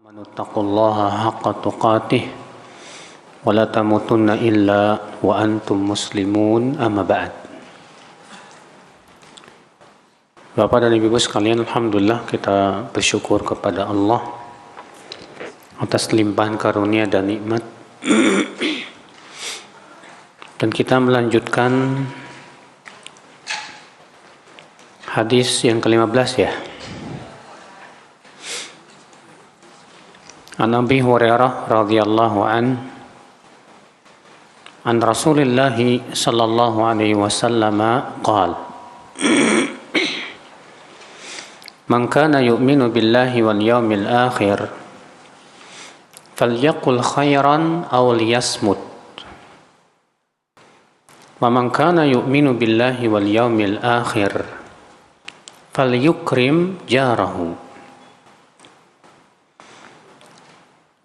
اتقوا الله حق تقاته ولا تموتن إلا وأنتم مسلمون أما بعد. Bapak dan Ibu sekalian, alhamdulillah kita bersyukur kepada Allah atas limpahan karunia dan nikmat. Dan kita melanjutkan hadis yang ke-15 ya. An Abi Hurairah radhiyallahu an Rasulillah sallallahu alaihi wasallam qala Man kana yu'minu billahi wal yawmil akhir falyaqul khairan aw liyasmut wa man kana yu'minu billahi wal yawmil akhir falyukrim jarahu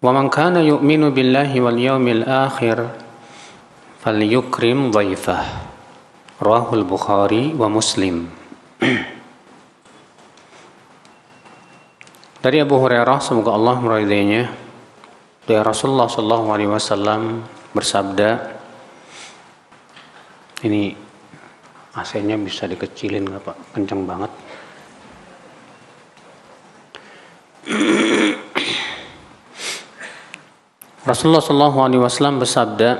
wa man kana yu'minu billahi wal yawmil akhir falyukrim dhaifah. Rawahul Bukhari wa Muslim. Dari Abu Hurairah, semoga Allah meridainya, dari Rasulullah sallallahu alaihi wasallam bersabda, ini AC-nya bisa dikecilin nggak Pak? Kencang banget. Rasulullah sallallahu alaihi wasallam bersabda,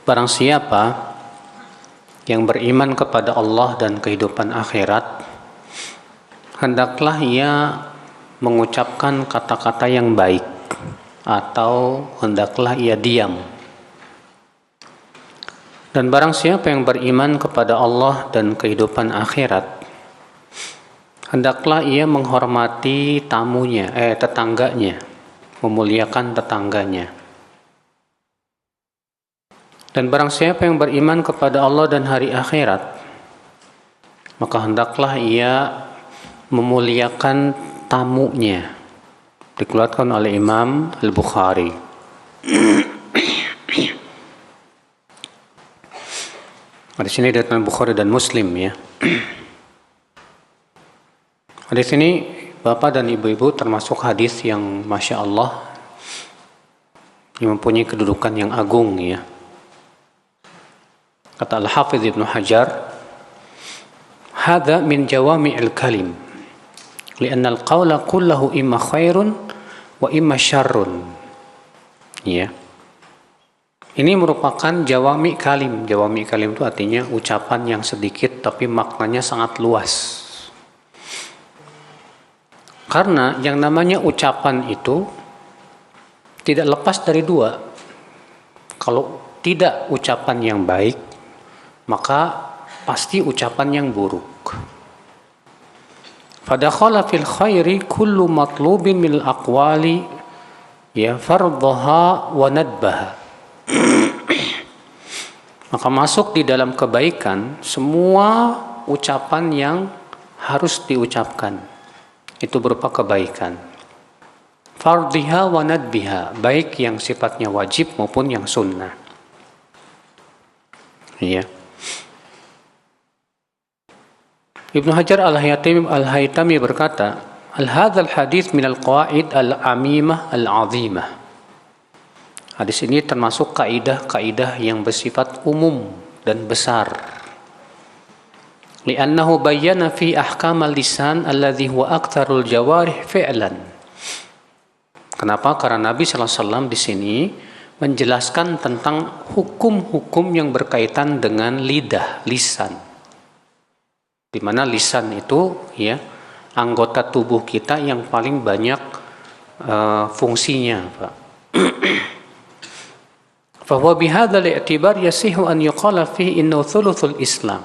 barang siapa yang beriman kepada Allah dan kehidupan akhirat, hendaklah ia mengucapkan kata-kata yang baik atau hendaklah ia diam. Dan barang siapa yang beriman kepada Allah dan kehidupan akhirat, hendaklah ia menghormati tetangganya, memuliakan tetangganya. Dan barang siapa yang beriman kepada Allah dan hari akhirat, maka hendaklah ia memuliakan tamunya. Dikeluarkan oleh Imam Al-Bukhari. Di sini datang Bukhari dan Muslim ya. Di sini Bapak dan Ibu-ibu termasuk hadis yang Masya Allah yang mempunyai kedudukan yang agung ya. Kata Al-Hafidh Ibnu Hajar, hadza min jawami'il kalim li'anna al-qawla kullahu imma khairun wa imma syarrun. Ya. Ini merupakan jawami' kalim. Jawami' kalim itu artinya ucapan yang sedikit tapi maknanya sangat luas. Karena yang namanya ucapan itu tidak lepas dari dua. Kalau tidak ucapan yang baik, maka pasti ucapan yang buruk. Fadakhala fil khairi kullu matlubin min al-aqwali ya fardhaha wa nadbaha. Maka masuk di dalam kebaikan semua ucapan yang harus diucapkan. Itu berupa kebaikan. Fardhiha wa nadbiha, baik yang sifatnya wajib maupun yang sunnah. Iya. Ibnu Hajar Al-Haytami berkata, Al-hadzal hadits min al-qawaid al-amimah al-azimah. Hadis ini termasuk kaidah-kaidah yang bersifat umum dan besar. Li'annahu bayyana fi ahkam al-lisan alladhi huwa aktsarul jawarih fi'lan. Kenapa? Karena Nabi sallallahu alaihi wasallam di sini menjelaskan tentang hukum-hukum yang berkaitan dengan lidah, lisan. Di mana lisan itu ya anggota tubuh kita yang paling banyak fungsinya, Pak. Fa huwa bihadzal i'tibar yasihu an yuqala fihi innahu thuluthul Islam.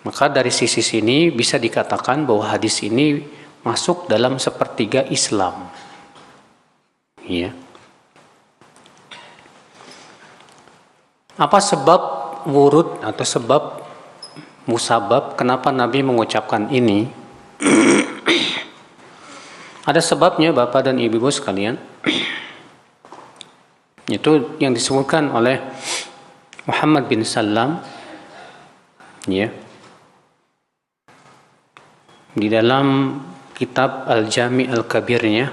Maka dari sisi sini bisa dikatakan bahwa hadis ini masuk dalam sepertiga Islam. Ya. Apa sebab wurud atau sebab musabab kenapa Nabi mengucapkan ini? Ada sebabnya Bapak dan Ibu sekalian. Itu yang disebutkan oleh Muhammad bin Sallam ya. Di dalam kitab Al-Jami' Al-Kabirnya,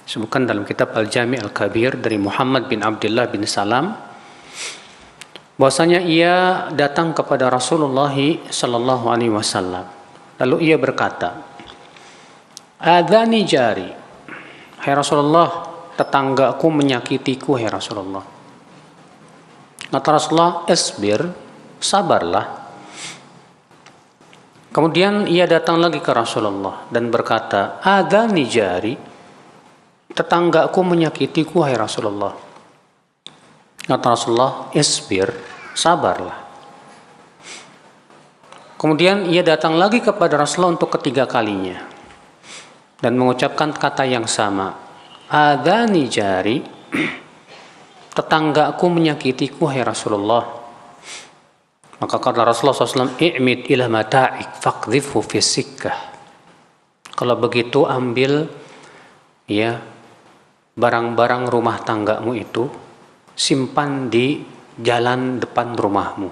sebutkan dalam kitab Al-Jami' Al-Kabir dari Muhammad bin Abdullah bin Salam, bahwasanya ia datang kepada Rasulullah sallallahu alaihi wasallam. Lalu ia berkata, "Adzani jari." Hai Rasulullah, tetanggaku menyakitiku, hai Rasulullah. Kata Rasulullah, "Isbir," sabarlah. Kemudian ia datang lagi ke Rasulullah dan berkata, "Adzani jari." Tetanggaku menyakitiku, hai Rasulullah. Kata Rasulullah, "Isbir," sabarlah. Kemudian ia datang lagi kepada Rasulullah untuk ketiga kalinya dan mengucapkan kata yang sama, "Adzani jari." Tetanggaku menyakitiku, hai Rasulullah. Maka kata Rasulullah SAW, "I'mid ila mata'ik faqdhifhu fi sikkah." Kalau begitu ambil ya barang-barang rumah tanggamu itu, simpan di jalan depan rumahmu.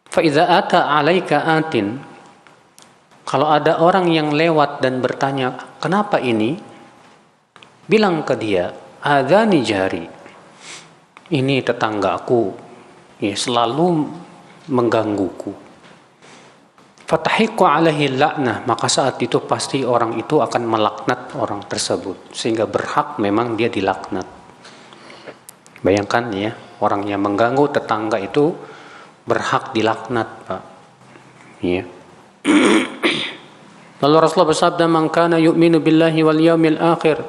Fa idza ata 'alaika atin, kalau ada orang yang lewat dan bertanya, "Kenapa ini?" Bilang ke dia, "Adzani jari." Ini tetanggaku, ya selalu menggangguku. Fatahiqu alaihi la'nah, maka saat itu pasti orang itu akan melaknat orang tersebut, sehingga berhak memang dia dilaknat. Bayangkan ya, orang yang mengganggu tetangga itu berhak dilaknat, Pak. Ya. Lalu Rasulullah bersabda, "Man kana yu'minu billahi wal yaumil akhir."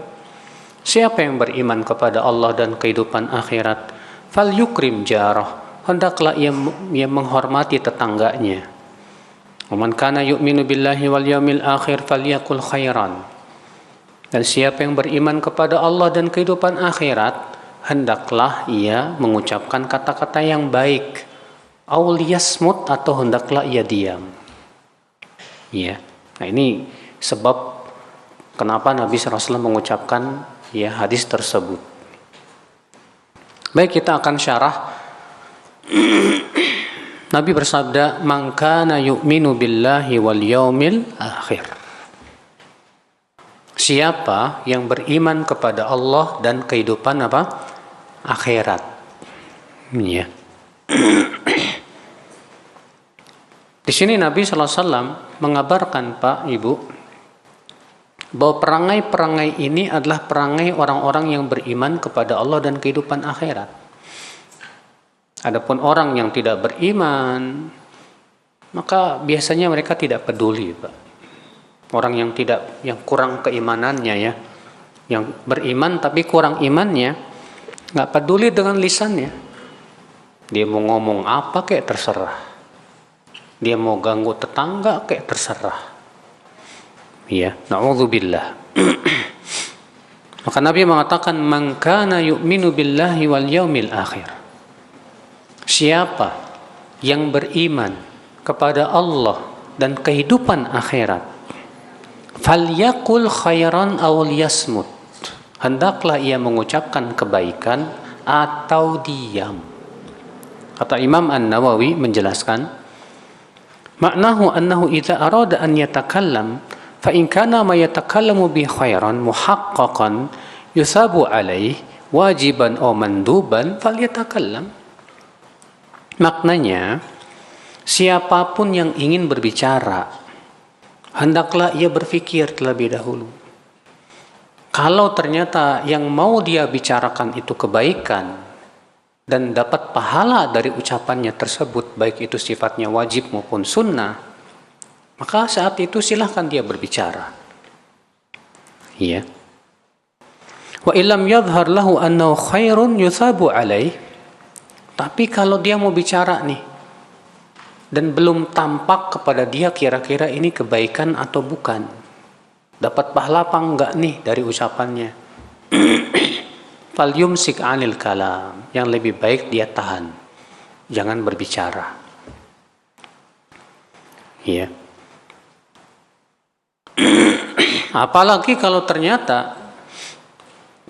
Siapa yang beriman kepada Allah dan kehidupan akhirat, fal yukrim jarah, hendaklah ia menghormati tetangganya. Man kana yu'minu billahi wal yaumil akhir falyakul khairan. Dan siapa yang beriman kepada Allah dan kehidupan akhirat, hendaklah ia mengucapkan kata-kata yang baik. Aw liyasmut, atau hendaklah ia diam. Ya. Nah, ini sebab kenapa Nabi SAW mengucapkan ya hadis tersebut. Baik, kita akan syarah. Nabi bersabda, "Man kana yu'minu billahi wal yaumil akhir." Siapa yang beriman kepada Allah dan kehidupan apa? Akhirat. Ya. Di sini Nabi SAW mengabarkan, Pak, Ibu, bahwa perangai-perangai ini adalah perangai orang-orang yang beriman kepada Allah dan kehidupan akhirat. Adapun orang yang tidak beriman, maka biasanya mereka tidak peduli, Pak. Orang yang kurang keimanannya ya, yang beriman tapi kurang imannya, nggak peduli dengan lisannya. Dia mau ngomong apa kayak terserah. Dia mau ganggu tetangga kayak terserah. Ya, na'udzubillah. Maka Nabi mengatakan, "Man kana yu'minu billahi wal yaumil akhir." Siapa yang beriman kepada Allah dan kehidupan akhirat, falyakul khairan aw liyasmut, hendaklah ia mengucapkan kebaikan atau diam. Kata Imam An-Nawawi menjelaskan, maknahu annahu idza arada an yatakallam fa in kana ma yatakallamu bi khairan muhaqqaqan yusabu alaih wajiban aw manduban falyatakallam. Maknanya, siapapun yang ingin berbicara, hendaklah ia berpikir terlebih dahulu. Kalau ternyata yang mau dia bicarakan itu kebaikan dan dapat pahala dari ucapannya tersebut, baik itu sifatnya wajib maupun sunnah, maka saat itu silahkan dia berbicara. Iya. Wa illam yadhhar lahu annahu khairun yusabu alaih. Tapi kalau dia mau bicara nih dan belum tampak kepada dia kira-kira ini kebaikan atau bukan, dapat pahala apa enggak nih dari ucapannya, fal yumsik 'anil kalam, yang lebih baik dia tahan, jangan berbicara. Iya. Apalagi kalau ternyata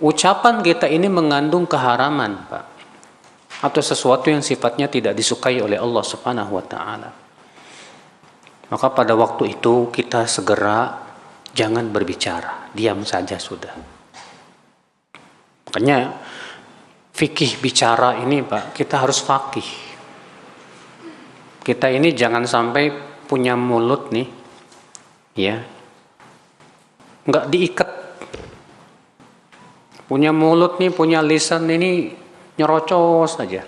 ucapan kita ini mengandung keharaman, Pak, atau sesuatu yang sifatnya tidak disukai oleh Allah Subhanahu wa taala. Maka pada waktu itu kita segera jangan berbicara, diam saja sudah. Makanya fikih bicara ini Pak, kita harus faqih. Kita ini jangan sampai punya mulut nih, ya, nggak diikat. Punya mulut nih, punya lisan ini nyerocos saja.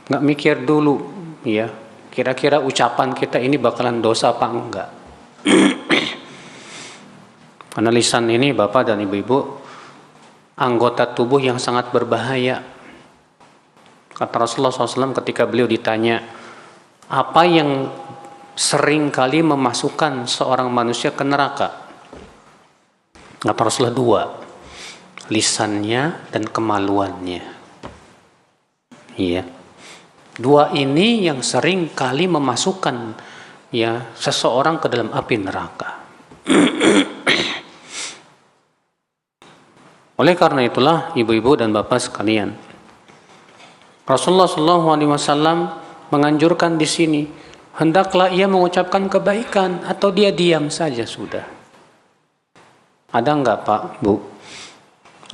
Nggak mikir dulu, ya, kira-kira ucapan kita ini bakalan dosa apa enggak. Karena lisan ini Bapak dan Ibu-ibu, anggota tubuh yang sangat berbahaya. Kata Rasulullah SAW ketika beliau ditanya, apa yang sering kali memasukkan seorang manusia ke neraka? Kata Rasulullah dua, lisannya dan kemaluannya. Iya. Dua ini yang sering kali memasukkan ya seseorang ke dalam api neraka. Oleh karena itulah ibu-ibu dan bapak sekalian, Rasulullah SAW menganjurkan di sini, hendaklah ia mengucapkan kebaikan atau dia diam saja sudah. Ada enggak Pak, Bu,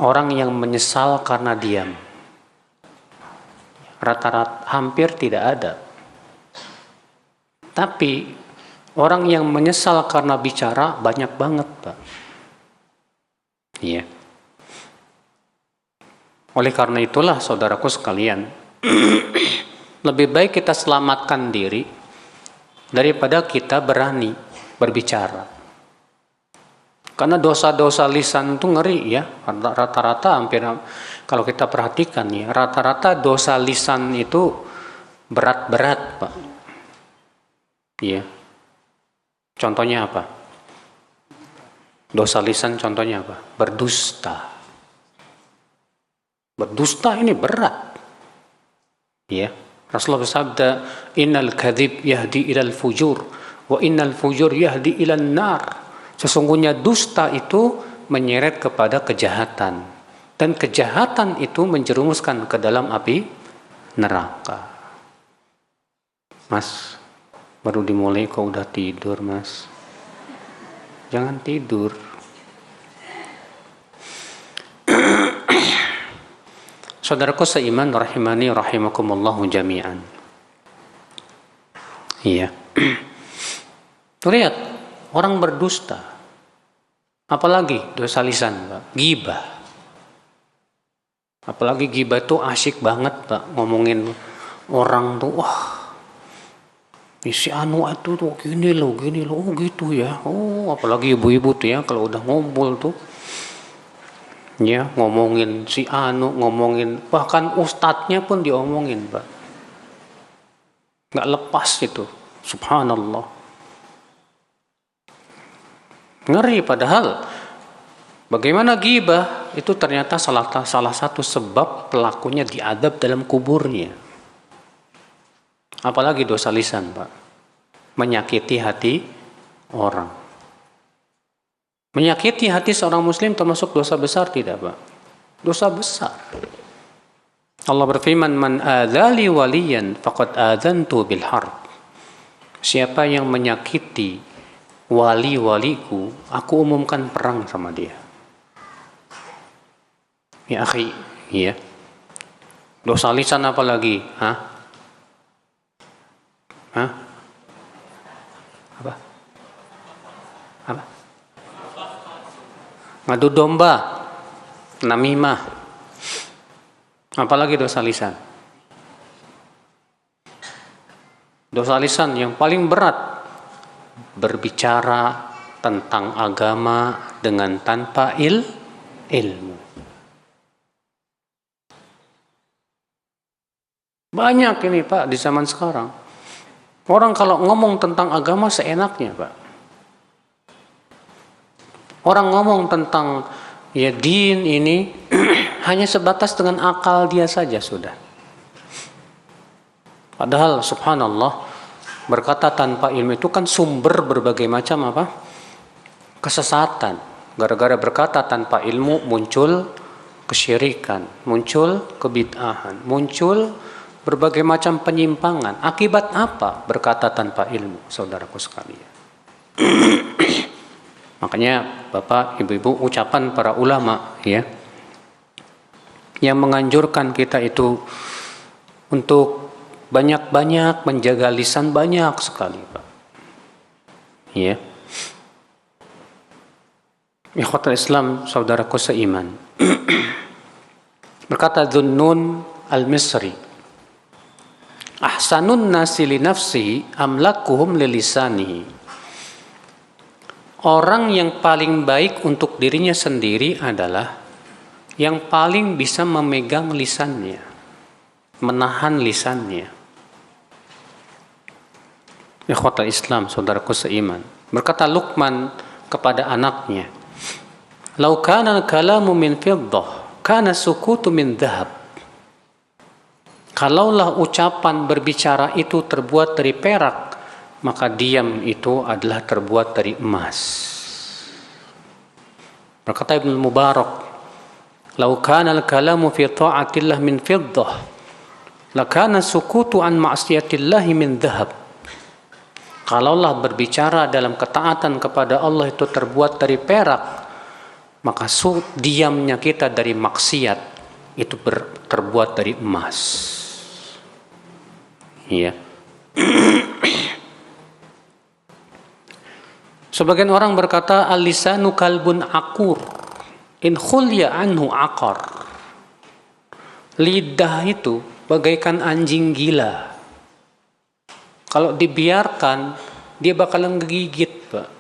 orang yang menyesal karena diam? Rata-rata hampir tidak ada. Tapi orang yang menyesal karena bicara banyak banget Pak. Iya. Oleh karena itulah saudaraku sekalian, lebih baik kita selamatkan diri daripada kita berani berbicara. Karena dosa-dosa lisan itu ngeri ya. Rata-rata hampir, kalau kita perhatikan ya, rata-rata dosa lisan itu berat-berat Pak. Iya. Contohnya apa? Dosa lisan contohnya apa? Berdusta. Berdusta ini berat. Ya. Rasulullah bersabda, "Innal kadzib yahdi ilal fujur wa innal fujur yahdi ilal nar." Sesungguhnya dusta itu menyeret kepada kejahatan dan kejahatan itu menjerumuskan ke dalam api neraka. Mas, baru dimulai kok udah tidur, Mas. Jangan tidur. Saudaraku seiman rahimani rahimakumullahu jami'an. Iya. Lihat, orang berdusta. Apalagi dosa lisan, Pak. Ghibah. Apalagi ghibah itu asyik banget, Pak. Ngomongin orang tuh, wah, si anu itu tuh gini loh, oh gitu ya. Oh, apalagi ibu-ibu tuh ya, kalau udah ngumpul tuh. Ya, ngomongin si anu, ngomongin bahkan ustadznya pun diomongin, Pak. Nggak lepas itu, subhanallah. Ngeri, padahal bagaimana ghibah itu ternyata salah satu sebab pelakunya diadab dalam kuburnya. Apalagi dosa lisan, Pak. Menyakiti hati orang. Menyakiti hati seorang muslim termasuk dosa besar tidak, Pak? Dosa besar. Allah berfirman, "Man adzali waliyan faqad adzantu bil harb." Siapa yang menyakiti wali-waliku, aku umumkan perang sama dia. Ya akhi, ya. Dosa lisan apa lagi? Hah? Apa? Ngadu domba, namimah. Apalagi dosa lisan. Dosa lisan yang paling berat, berbicara tentang agama dengan tanpa ilmu. Banyak ini Pak di zaman sekarang. Orang kalau ngomong tentang agama seenaknya Pak. Orang ngomong tentang ya din ini hanya sebatas dengan akal dia saja sudah. Padahal subhanallah, berkata tanpa ilmu itu kan sumber berbagai macam apa? Kesesatan. Gara-gara berkata tanpa ilmu muncul kesyirikan, muncul kebid'ahan, muncul berbagai macam penyimpangan. Akibat apa? Berkata tanpa ilmu, saudaraku sekalian. Makanya Bapak, Ibu-ibu, ucapan para ulama ya yang menganjurkan kita itu untuk banyak-banyak menjaga lisan, banyak sekali, Pak. Ya. Ikhwatul Islam, saudaraku seiman. Berkata Dhunnun Al-Misri, ahsanun nasi li nafsihi amlakuhum li lisanihi. Orang yang paling baik untuk dirinya sendiri adalah yang paling bisa memegang lisannya, menahan lisannya. Ikhwatul Islam, saudaraku seiman. Berkata Luqman kepada anaknya, "Lau kana al-kalamu min fiddah, kana sukutu min dhahab." Kalaulah ucapan berbicara itu terbuat dari perak, maka diam itu adalah terbuat dari emas. Berkata Ibnu Mubarak, "Lau kana al-kalamu fi ta'atillah min fiddah, lakana sukutu an ma'siyatillah min dhahab." Kalaulah berbicara dalam ketaatan kepada Allah itu terbuat dari perak, maka diamnya kita dari maksiat itu terbuat dari emas. Iya. Sebagian orang berkata al-lisanu kalbun akur in khulya anhu aqar. Lidah itu bagaikan anjing gila. Kalau dibiarkan dia bakalan gigit, Pak.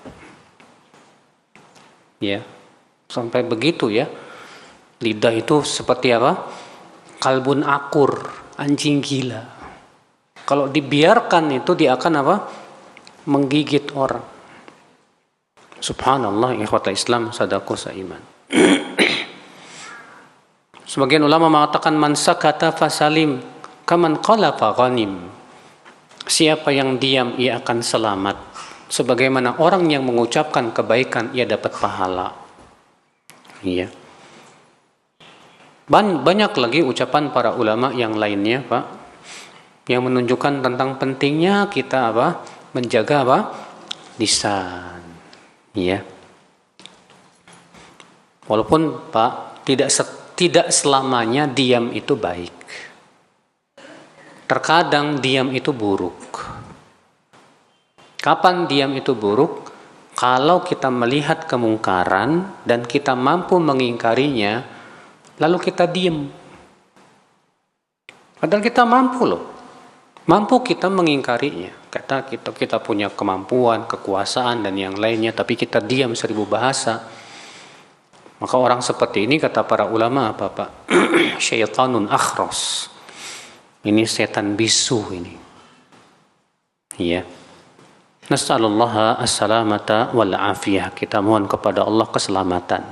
Ya. Sampai begitu ya. Lidah itu seperti apa? Kalbun akur, anjing gila. Kalau dibiarkan itu dia akan apa? Menggigit orang. Subhanallah, ikhwata Islam, sadaku seiman. Sebagian ulama mengatakan man sakata fasalim kaman qala fa ghanim. Siapa yang diam ia akan selamat, sebagaimana orang yang mengucapkan kebaikan ia dapat pahala. Iya. Banyak lagi ucapan para ulama yang lainnya, Pak, yang menunjukkan tentang pentingnya kita apa? Menjaga apa? Lisan. Ya. Walaupun Pak tidak selamanya diam itu baik. Terkadang diam itu buruk. Kapan diam itu buruk? Kalau kita melihat kemungkaran dan kita mampu mengingkarinya, lalu kita diam. Padahal kita mampu loh. Mampu kita mengingkarinya. Kata kita punya kemampuan, kekuasaan dan yang lainnya, tapi kita diam 1000 bahasa. Maka orang seperti ini kata para ulama apa Pak? Syaitanun akhras. Ini setan bisu ini. Iya. Nas'alullah as-salamata wal afiyah. Kita mohon kepada Allah keselamatan.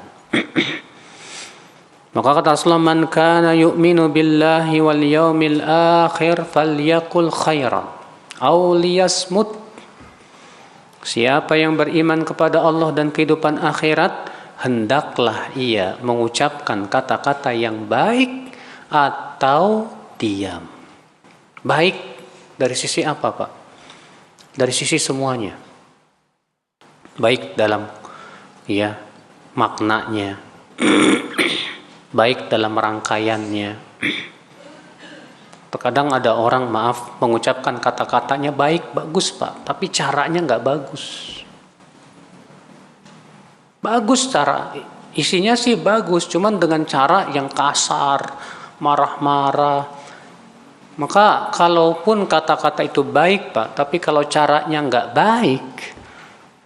Maka kata Rasulullah, man kana yu'minu billahi wal yaumil akhir falyaqul khairan aw liyasmut. Siapa yang beriman kepada Allah dan kehidupan akhirat, hendaklah ia mengucapkan kata-kata yang baik atau diam. Baik dari sisi apa, Pak? Dari sisi semuanya. Baik dalam maknanya. Baik dalam rangkaiannya. Terkadang ada orang mengucapkan kata-katanya baik, bagus Pak, tapi caranya nggak bagus. Bagus cara, isinya sih bagus, cuman dengan cara yang kasar, marah-marah. Maka kalaupun kata-kata itu baik Pak, tapi kalau caranya nggak baik,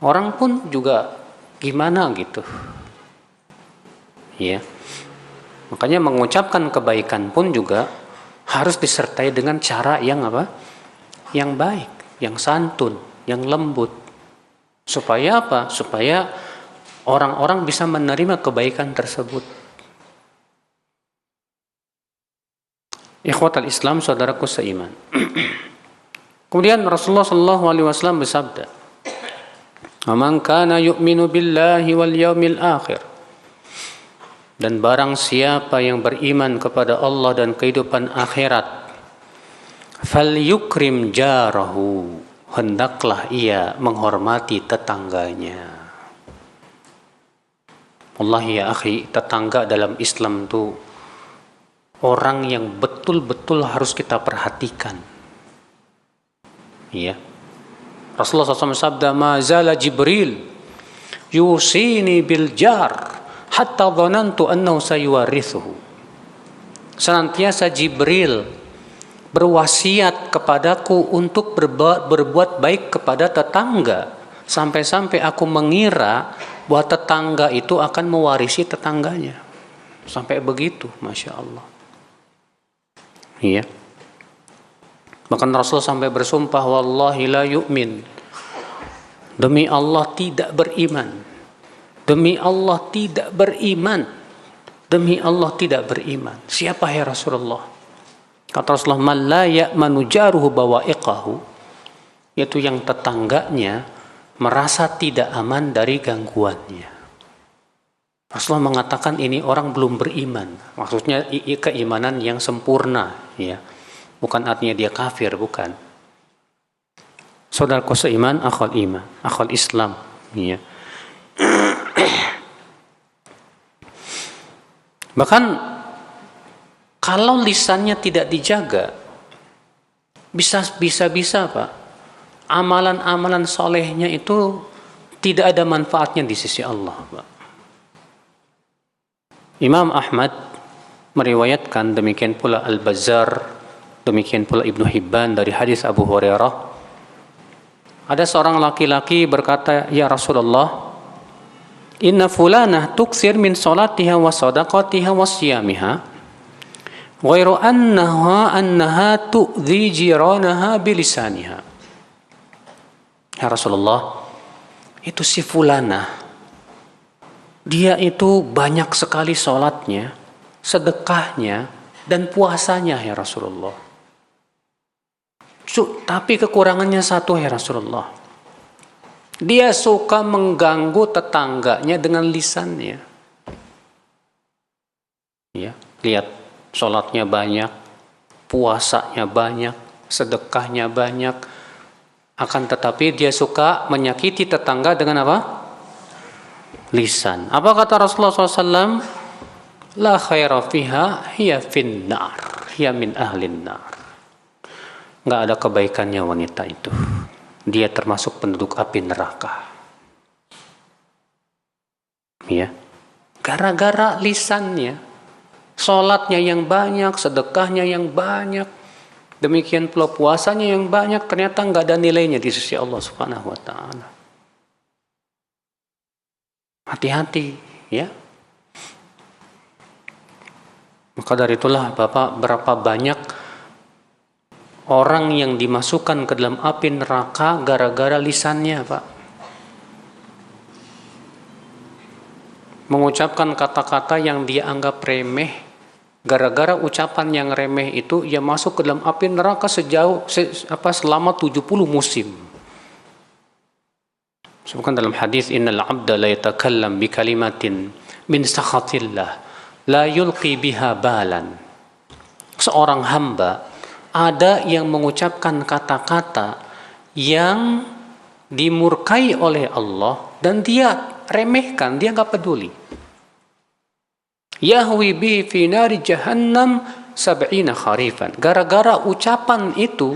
orang pun juga gimana gitu. Ya. Makanya mengucapkan kebaikan pun juga harus disertai dengan cara yang apa? Yang baik, yang santun, yang lembut. Supaya apa? Supaya orang-orang bisa menerima kebaikan tersebut. Ikhwatal Islam, saudaraku seiman. Kemudian Rasulullah SAW bersabda, "Man kana yu'minu billahi wal yaumil akhir." Dan barang siapa yang beriman kepada Allah dan kehidupan akhirat, Falyukrim jarahu, hendaklah ia menghormati tetangganya. Wallahi ya akhi, tetangga dalam Islam tuh orang yang betul-betul harus kita perhatikan. Ya. Rasulullah SAW sabda, "Ma zala Jibril yusini bil jar hatta dhanantu annahu sayuwarithuhu." Senantiasa Jibril berwasiat kepadaku untuk berbuat baik kepada tetangga, sampai-sampai aku mengira bahwa tetangga itu akan mewarisi tetangganya. Sampai begitu, Masya Allah. Iya. Bahkan Rasul sampai bersumpah, wallahi la yu'min, demi Allah tidak beriman, demi Allah tidak beriman, demi Allah tidak beriman. Siapa ya Rasulullah? Kata Rasulullah, man la ya'manu jaruhu bawa'iqahu, yaitu yang tetangganya merasa tidak aman dari gangguannya. Rasulullah mengatakan ini orang belum beriman. Maksudnya keimanan yang sempurna, ya. Bukan artinya dia kafir, bukan. Saudaraku seiman, akhul iman, akhul Islam, ya. Bahkan kalau lisannya tidak dijaga, bisa Pak, amalan-amalan solehnya itu tidak ada manfaatnya di sisi Allah, Pak. Imam Ahmad meriwayatkan, demikian pula Al-Bazzar, demikian pula Ibnu Hibban dari hadis Abu Hurairah. Ada seorang laki-laki berkata, ya Rasulullah, inna fulanah tuksir min salatiha wa sadaqatiha wa siyamiha, ghairu annaha tu'dhi jiranaha bilisaniha. Ya Rasulullah, itu si fulanah, dia itu banyak sekali sholatnya, sedekahnya, dan puasanya ya Rasulullah. Tapi kekurangannya satu ya Rasulullah. Dia suka mengganggu tetangganya dengan lisannya. Ya, lihat, sholatnya banyak, puasanya banyak, sedekahnya banyak. Akan tetapi dia suka menyakiti tetangga dengan apa? Lisan. Apa kata Rasulullah SAW? La khaira fiha hiya fin nar, hiya min ahlin nar. Nggak ada kebaikannya wanita itu. Dia termasuk penduduk api neraka. Ya. Gara-gara lisannya, sholatnya yang banyak, sedekahnya yang banyak, demikian pula puasanya yang banyak, ternyata nggak ada nilainya di sisi Allah Subhanahu wa Ta'ala. Hati-hati, ya. Maka dari itulah Bapak, berapa banyak orang yang dimasukkan ke dalam api neraka gara-gara lisannya, Pak. Mengucapkan kata-kata yang dia anggap remeh, gara-gara ucapan yang remeh itu ia masuk ke dalam api neraka selama 70 musim. Sebutkan dalam hadis, innal abda la yatakallam bi kalimatin min sakhatillah la yulqi biha balan. Seorang hamba ada yang mengucapkan kata-kata yang dimurkai oleh Allah dan dia remehkan, dia nggak peduli. Yahwi bi fi nari jahannam 70 kharifan. Gara-gara ucapan itu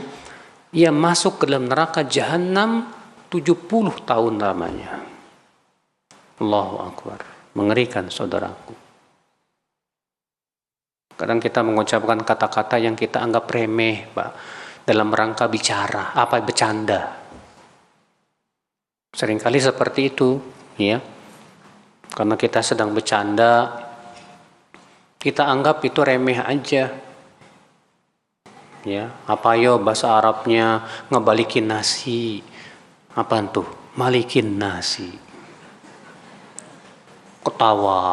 ia masuk ke dalam neraka jahanam 70 tahun lamanya. Allahu Akbar. Mengerikan saudaraku. Kadang kita mengucapkan kata-kata yang kita anggap remeh, Pak, dalam rangka bicara, bercanda. Seringkali seperti itu, ya. Karena kita sedang bercanda, kita anggap itu remeh aja. Ya, apa yo bahasa Arabnya ngebalikin nasi. Apa tuh? Malikin nasi. Ketawa.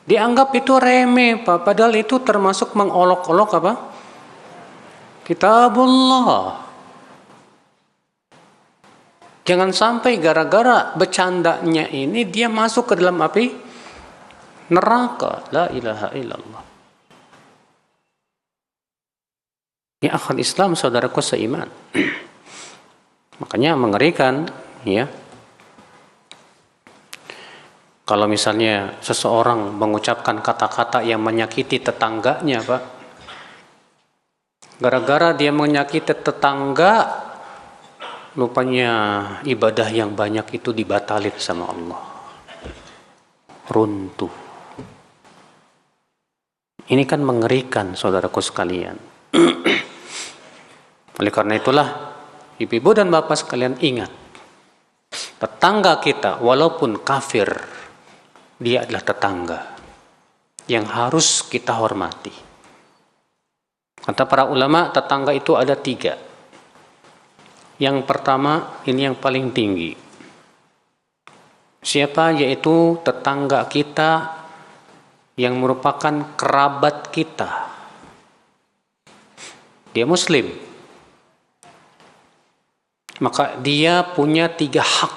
Dianggap itu remeh, Pak. Padahal itu termasuk mengolok-olok apa? Kitabullah. Jangan sampai gara-gara bercandanya ini dia masuk ke dalam api neraka. La ilaha illallah. Ya akhal Islam, saudaraku seiman. Makanya mengerikan, ya. Kalau misalnya seseorang mengucapkan kata-kata yang menyakiti tetangganya, Pak. Gara-gara dia menyakiti tetangga, lupanya ibadah yang banyak itu dibatalin sama Allah. Runtuh. Ini kan mengerikan, saudaraku sekalian. Oleh karena itulah, ibu-ibu dan bapak sekalian ingat, tetangga kita walaupun kafir, dia adalah tetangga yang harus kita hormati. Kata para ulama, tetangga itu ada 3. Yang pertama, ini yang paling tinggi. Siapa? Yaitu tetangga kita yang merupakan kerabat kita. Dia Muslim. Maka dia punya 3 hak.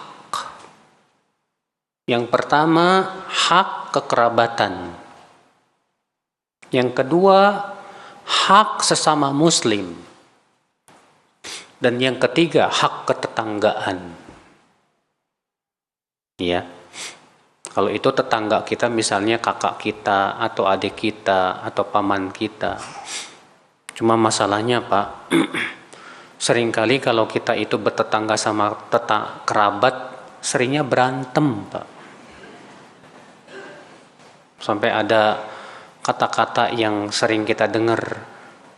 Yang pertama, hak kekerabatan. Yang kedua, hak sesama Muslim. Dan yang ketiga, hak ketetanggaan. Ya. Kalau itu tetangga kita, misalnya kakak kita, atau adik kita, atau paman kita. Cuma masalahnya, Pak, seringkali kalau kita itu bertetangga sama kerabat, seringnya berantem, Pak. Sampai ada kata-kata yang sering kita dengar,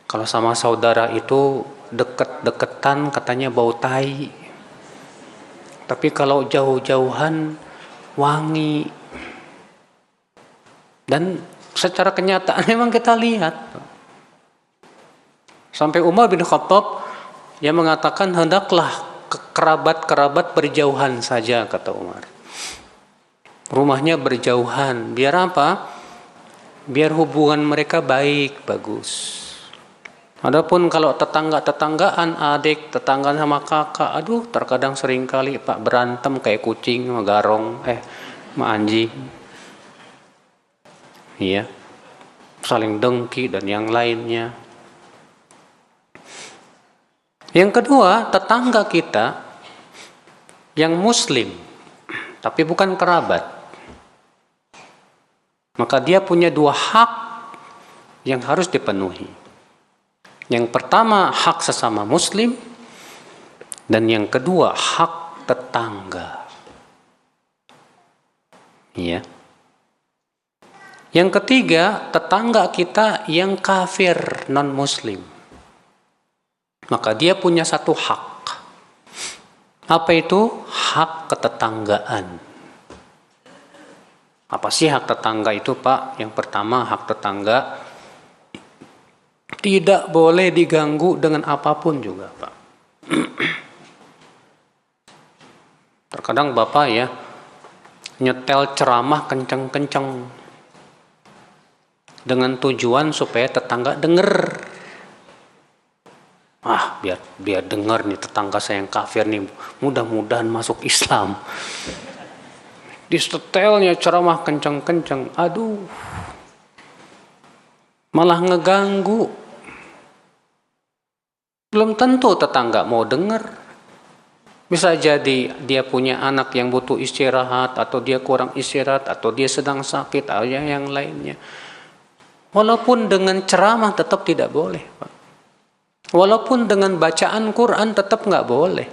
kalau sama saudara itu deket-deketan katanya bau tai. Tapi kalau jauh-jauhan wangi. Dan secara kenyataan memang kita lihat. Sampai Umar bin Khattab yang mengatakan hendaklah kerabat-kerabat berjauhan saja, kata Umar. Rumahnya berjauhan. Biar apa? Biar hubungan mereka baik, bagus. Adapun kalau tetangga-tetanggaan, adik, tetangga sama kakak, aduh terkadang sering kali Pak berantem kayak kucing sama garong, sama anjing. Iya. Saling dengki dan yang lainnya. Yang kedua, tetangga kita yang Muslim, tapi bukan kerabat. Maka dia punya 2 hak yang harus dipenuhi. Yang pertama, hak sesama Muslim. Dan yang kedua, hak tetangga. Ya. Yang ketiga, tetangga kita yang kafir, non-Muslim. Maka dia punya 1 hak. Apa itu? Hak ketetanggaan. Apa sih hak tetangga itu, Pak? Yang pertama, hak tetangga tidak boleh diganggu dengan apapun juga, Pak. Terkadang Bapak ya, nyetel ceramah kenceng-kenceng dengan tujuan supaya tetangga denger. Biar dengar nih tetangga saya yang kafir nih, mudah-mudahan masuk Islam. Disetelnya ceramah kencang-kencang, aduh, malah ngeganggu. Belum tentu tetangga mau dengar. Bisa jadi dia punya anak yang butuh istirahat, atau dia kurang istirahat, atau dia sedang sakit, atau yang lainnya. Walaupun dengan ceramah tetap tidak boleh, Pak. Walaupun dengan bacaan Quran tetap nggak boleh.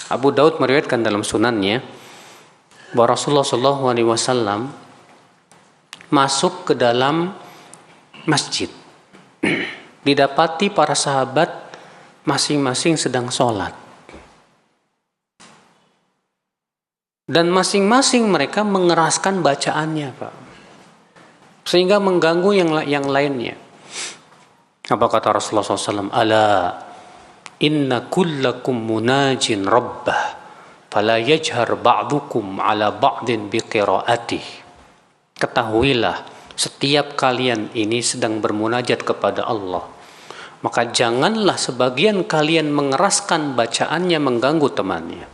Abu Daud meriwayatkan dalam sunannya bahwa Rasulullah SAW masuk ke dalam masjid. Didapati para sahabat masing-masing sedang sholat. Dan masing-masing mereka mengeraskan bacaannya, Pak. Sehingga mengganggu yang lainnya. Apa kata Rasulullah SAW? Ala inna kullakum munajin rabbah fala yajhar ba'dukum ala ba'din biqira'atih. Ketahuilah, setiap kalian ini sedang bermunajat kepada Allah. Maka janganlah sebagian kalian mengeraskan bacaannya mengganggu temannya.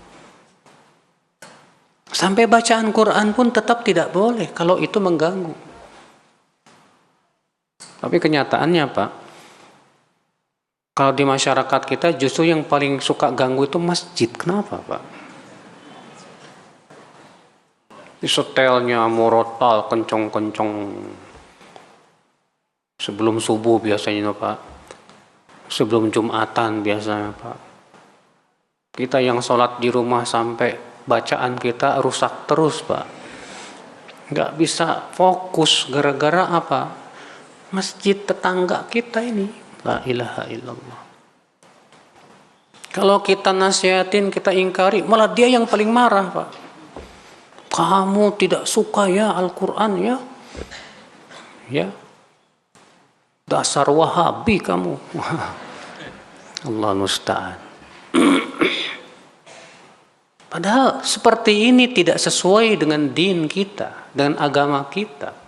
Sampai bacaan Quran pun tetap tidak boleh kalau itu mengganggu. Tapi kenyataannya Pak, kalau di masyarakat kita justru yang paling suka ganggu itu masjid. Kenapa Pak? Di setelnya murotal kencong-kencong sebelum subuh biasanya Pak, sebelum Jumatan biasanya Pak. Kita yang sholat di rumah sampai bacaan kita rusak terus Pak, nggak bisa fokus gara-gara apa? Masjid tetangga kita ini, la ilaha illallah. Kalau kita nasihatin, kita ingkari, malah dia yang paling marah Pak. Kamu tidak suka ya Al-Quran ya? Ya, dasar Wahabi kamu. Allah musta'an. Padahal seperti ini tidak sesuai dengan din kita, dengan agama kita.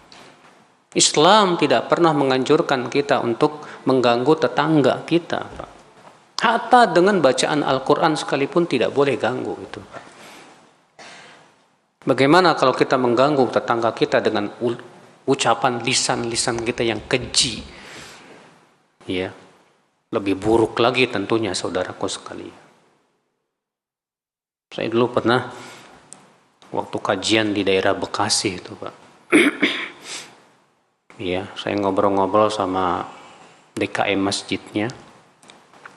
Islam tidak pernah menganjurkan kita untuk mengganggu tetangga kita, Pak. Hatta dengan bacaan Al-Quran sekalipun tidak boleh ganggu itu, Pak. Bagaimana kalau kita mengganggu tetangga kita dengan ucapan lisan-lisan kita yang keji? Ya, lebih buruk lagi tentunya saudaraku sekalian. Saya dulu pernah waktu kajian di daerah Bekasi itu Pak. Ya, saya ngobrol-ngobrol sama DKM masjidnya.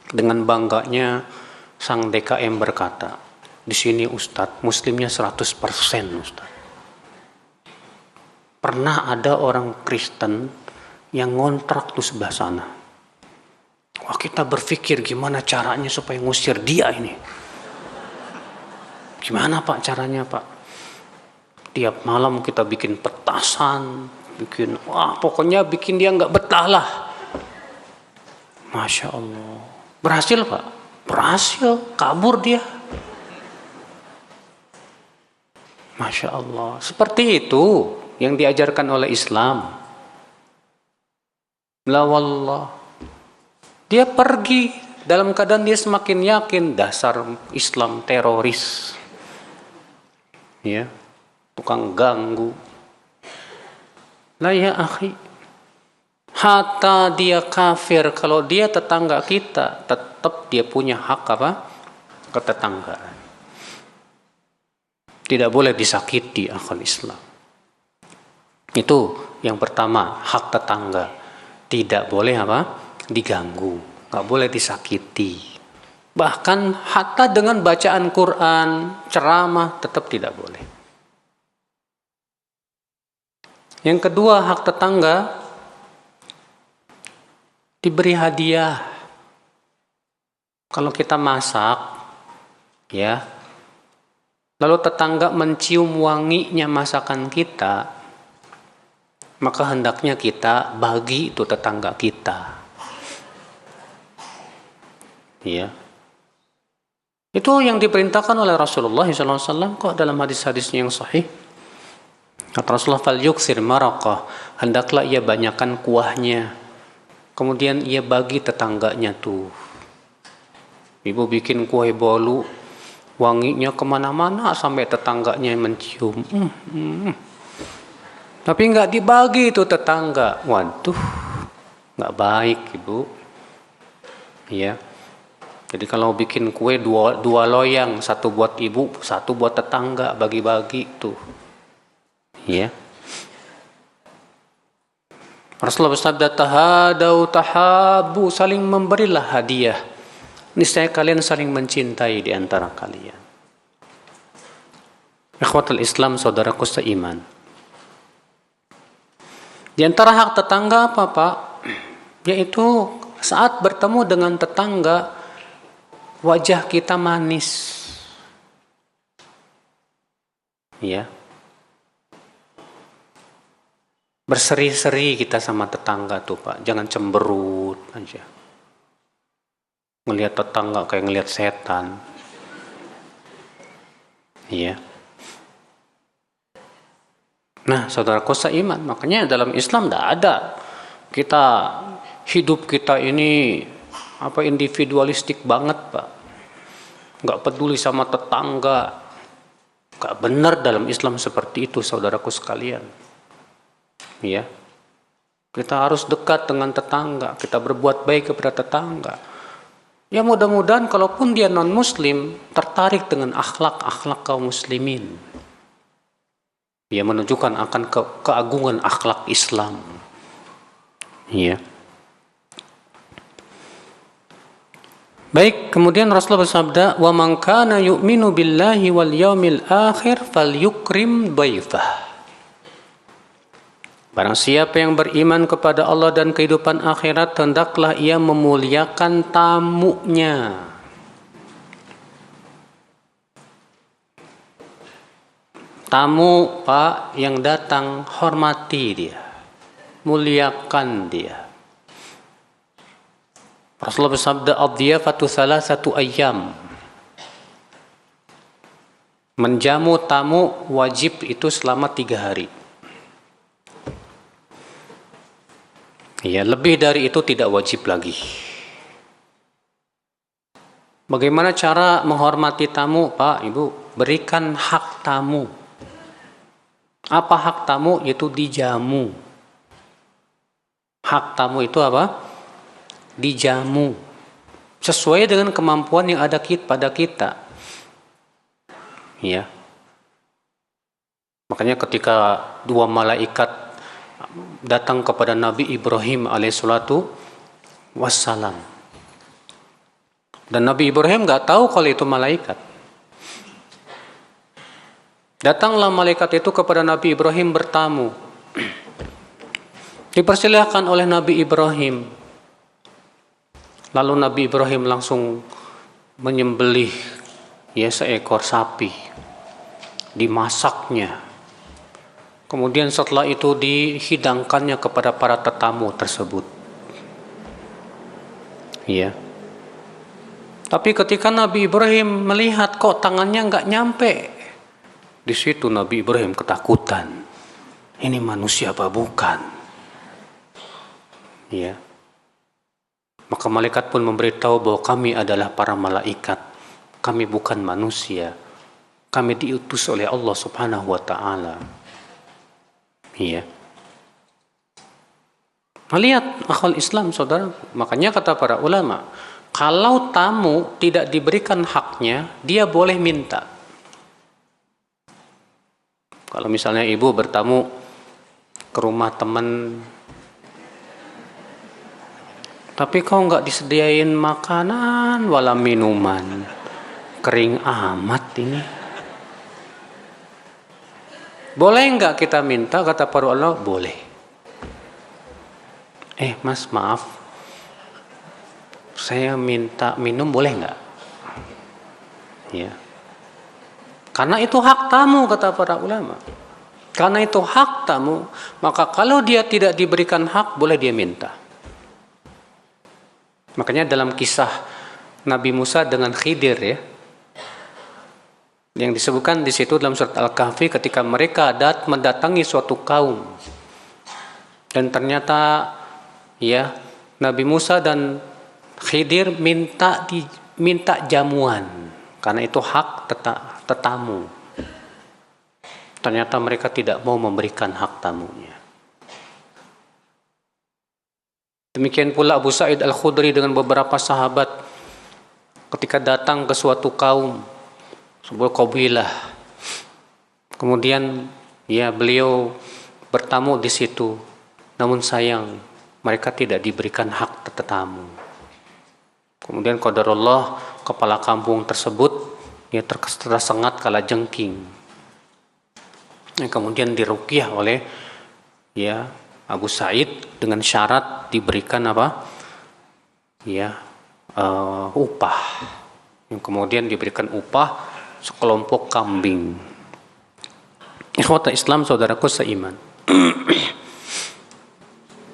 Dengan bangganya sang DKM berkata, di sini Ustadz, muslimnya 100% Ustadz. Pernah ada orang Kristen yang ngontrak tuh sebelah sana. Wah, kita berpikir gimana caranya supaya ngusir dia ini. Gimana Pak caranya Pak? Tiap malam kita bikin petasan, pokoknya bikin dia nggak betah lah. Masya Allah. Berhasil Pak? Berhasil, kabur dia. Masya Allah. Seperti itu yang diajarkan oleh Islam. La wallah. Dia pergi dalam keadaan dia semakin yakin dasar Islam teroris. Ya, tukang ganggu. Lah ya akhi, hatta dia kafir, kalau dia tetangga kita, tetap dia punya hak apa? Ketetanggaan. Tidak boleh disakiti akal Islam. Itu yang pertama, hak tetangga. Tidak boleh apa? Diganggu. Nggak boleh disakiti. Bahkan hatta dengan bacaan Quran, ceramah, tetap tidak boleh. Yang kedua, hak tetangga diberi hadiah. Kalau kita masak, ya, lalu tetangga mencium wanginya masakan kita, maka hendaknya kita bagi itu tetangga kita. Ya. Itu yang diperintahkan oleh Rasulullah SAW kok dalam hadis-hadisnya yang sahih. Kata Rasulullah, fal yuksir maraqah, hendaklah ia banyakkan kuahnya. Kemudian ia bagi tetangganya tuh. Ibu bikin kue bolu, wanginya kemana-mana sampai tetangganya mencium. Tapi nggak dibagi itu tetangga. Waduh, nggak baik Ibu. Ya. Jadi kalau bikin kue dua loyang, satu buat ibu, satu buat tetangga, bagi-bagi tuh. Ya. Rasulullah bersabda, tahadau tahabu, saling memberilah hadiah. Niscaya kalian saling mencintai di antara kalian. Ikhwatul Islam, saudaraku seiman. Di antara hak tetangga apa Pak? Yaitu saat bertemu dengan tetangga, wajah kita manis. Ya. Berseri-seri kita sama tetangga tuh Pak. Jangan cemberut aja. Ngelihat tetangga kayak ngelihat setan. Iya. Nah, saudaraku seiman, makanya dalam Islam tidak ada kita hidup kita ini individualistik banget Pak. Nggak peduli sama tetangga. Nggak benar dalam Islam seperti itu saudaraku sekalian. Ya. Kita harus dekat dengan tetangga, kita berbuat baik kepada tetangga. Ya mudah-mudahan kalaupun dia non-muslim, tertarik dengan akhlak-akhlak kaum muslimin. Dia menunjukkan akan keagungan akhlak Islam. Ya. Baik, kemudian Rasulullah bersabda, "Wa man kana yu'minu billahi wal yaumil akhir falyukrim dhaifah." Barang siapa yang beriman kepada Allah dan kehidupan akhirat, hendaklah ia memuliakan tamunya. Tamu, Pak, yang datang, hormati dia, muliakan dia. Rasulullah bersabda, "Ad-dhiyafatu thalathatu ayyam." Menjamu tamu wajib itu selama 3 hari. Ya, lebih dari itu tidak wajib lagi. Bagaimana cara menghormati tamu, Pak, Ibu? Berikan hak tamu. Apa hak tamu? Yaitu dijamu. Hak tamu itu apa? Dijamu. Sesuai dengan kemampuan yang ada pada kita. Ya. Makanya ketika 2 malaikat datang kepada Nabi Ibrahim alaihissalatu wassalam. Dan Nabi Ibrahim nggak tahu kalau itu malaikat. Datanglah malaikat itu kepada Nabi Ibrahim bertamu. Dipersilahkan oleh Nabi Ibrahim. Lalu Nabi Ibrahim langsung menyembelih seekor sapi. Dimasaknya. Kemudian setelah itu dihidangkannya kepada para tetamu tersebut. Ya. Tapi ketika Nabi Ibrahim melihat kok tangannya nggak nyampe, di situ Nabi Ibrahim ketakutan. Ini manusia apa bukan? Ya. Maka malaikat pun memberitahu bahwa kami adalah para malaikat. Kami bukan manusia. Kami diutus oleh Allah Subhanahu wa taala. Iya. Melihat akal Islam, saudara. Makanya kata para ulama, kalau tamu tidak diberikan haknya, dia boleh minta. Kalau misalnya ibu bertamu ke rumah teman, tapi kau nggak disediain makanan wala minuman, kering amat ini. Boleh nggak kita minta? Kata para ulama, boleh. Mas, maaf, saya minta minum, boleh nggak? Ya. Karena itu hak tamu, kata para ulama. Karena itu hak tamu, maka kalau dia tidak diberikan hak, boleh dia minta. Makanya dalam kisah Nabi Musa dengan Khidir, ya, yang disebutkan di situ dalam surat Al-Kahfi, ketika mereka mendatangi suatu kaum dan ternyata Nabi Musa dan Khidir minta jamuan karena itu hak tetamu. Ternyata mereka tidak mau memberikan hak tamunya. Demikian pula Abu Sa'id Al-Khudri dengan beberapa sahabat ketika datang ke suatu kaum, sebuah kabilah. Kemudian beliau bertamu di situ. Namun sayang mereka tidak diberikan hak tetamu. Kemudian qadarullah kepala kampung tersebut tersengat kala jengking. Kemudian diruqyah oleh Abu Sa'id dengan syarat diberikan upah. Yang kemudian diberikan upah sekelompok kambing. Ikhwata Islam, saudaraku seiman.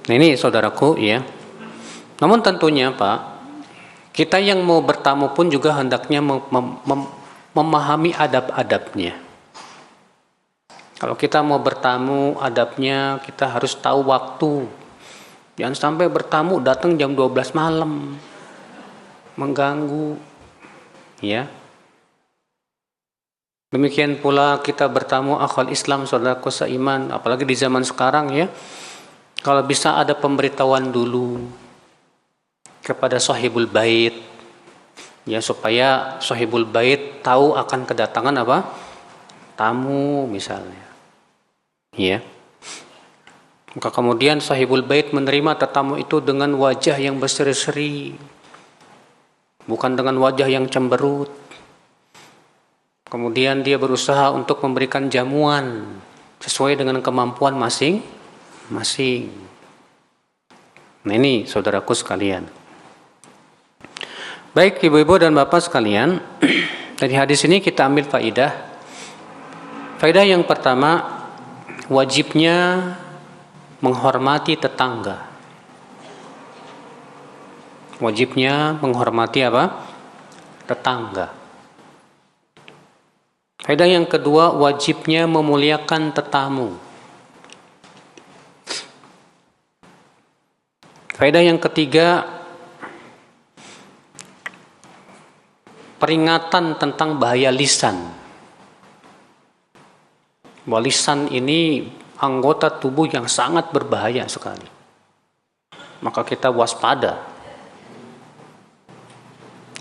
Nah ini saudaraku, ya. Namun tentunya Pak, kita yang mau bertamu pun juga hendaknya memahami adab-adabnya. Kalau kita mau bertamu, adabnya kita harus tahu waktu. Jangan sampai bertamu datang jam 12 malam. Mengganggu. Ya. Demikian pula kita bertamu akhwal Islam, saudaraku seiman, apalagi di zaman sekarang, ya. Kalau bisa ada pemberitahuan dulu kepada sahibul bait, ya, supaya sahibul bait tahu akan kedatangan apa? Tamu misalnya. Ya. Maka kemudian sahibul bait menerima tetamu itu dengan wajah yang berseri-seri, bukan dengan wajah yang cemberut. Kemudian dia berusaha untuk memberikan jamuan sesuai dengan kemampuan masing-masing. Nah, ini saudaraku sekalian. Baik ibu-ibu dan bapak sekalian, dari hadis ini kita ambil faidah. Faidah yang pertama, wajibnya menghormati tetangga. Wajibnya menghormati apa? Tetangga. Faedah yang kedua, wajibnya memuliakan tetamu. Faedah yang ketiga, peringatan tentang bahaya lisan. Bahwa lisan ini anggota tubuh yang sangat berbahaya sekali. Maka kita waspada.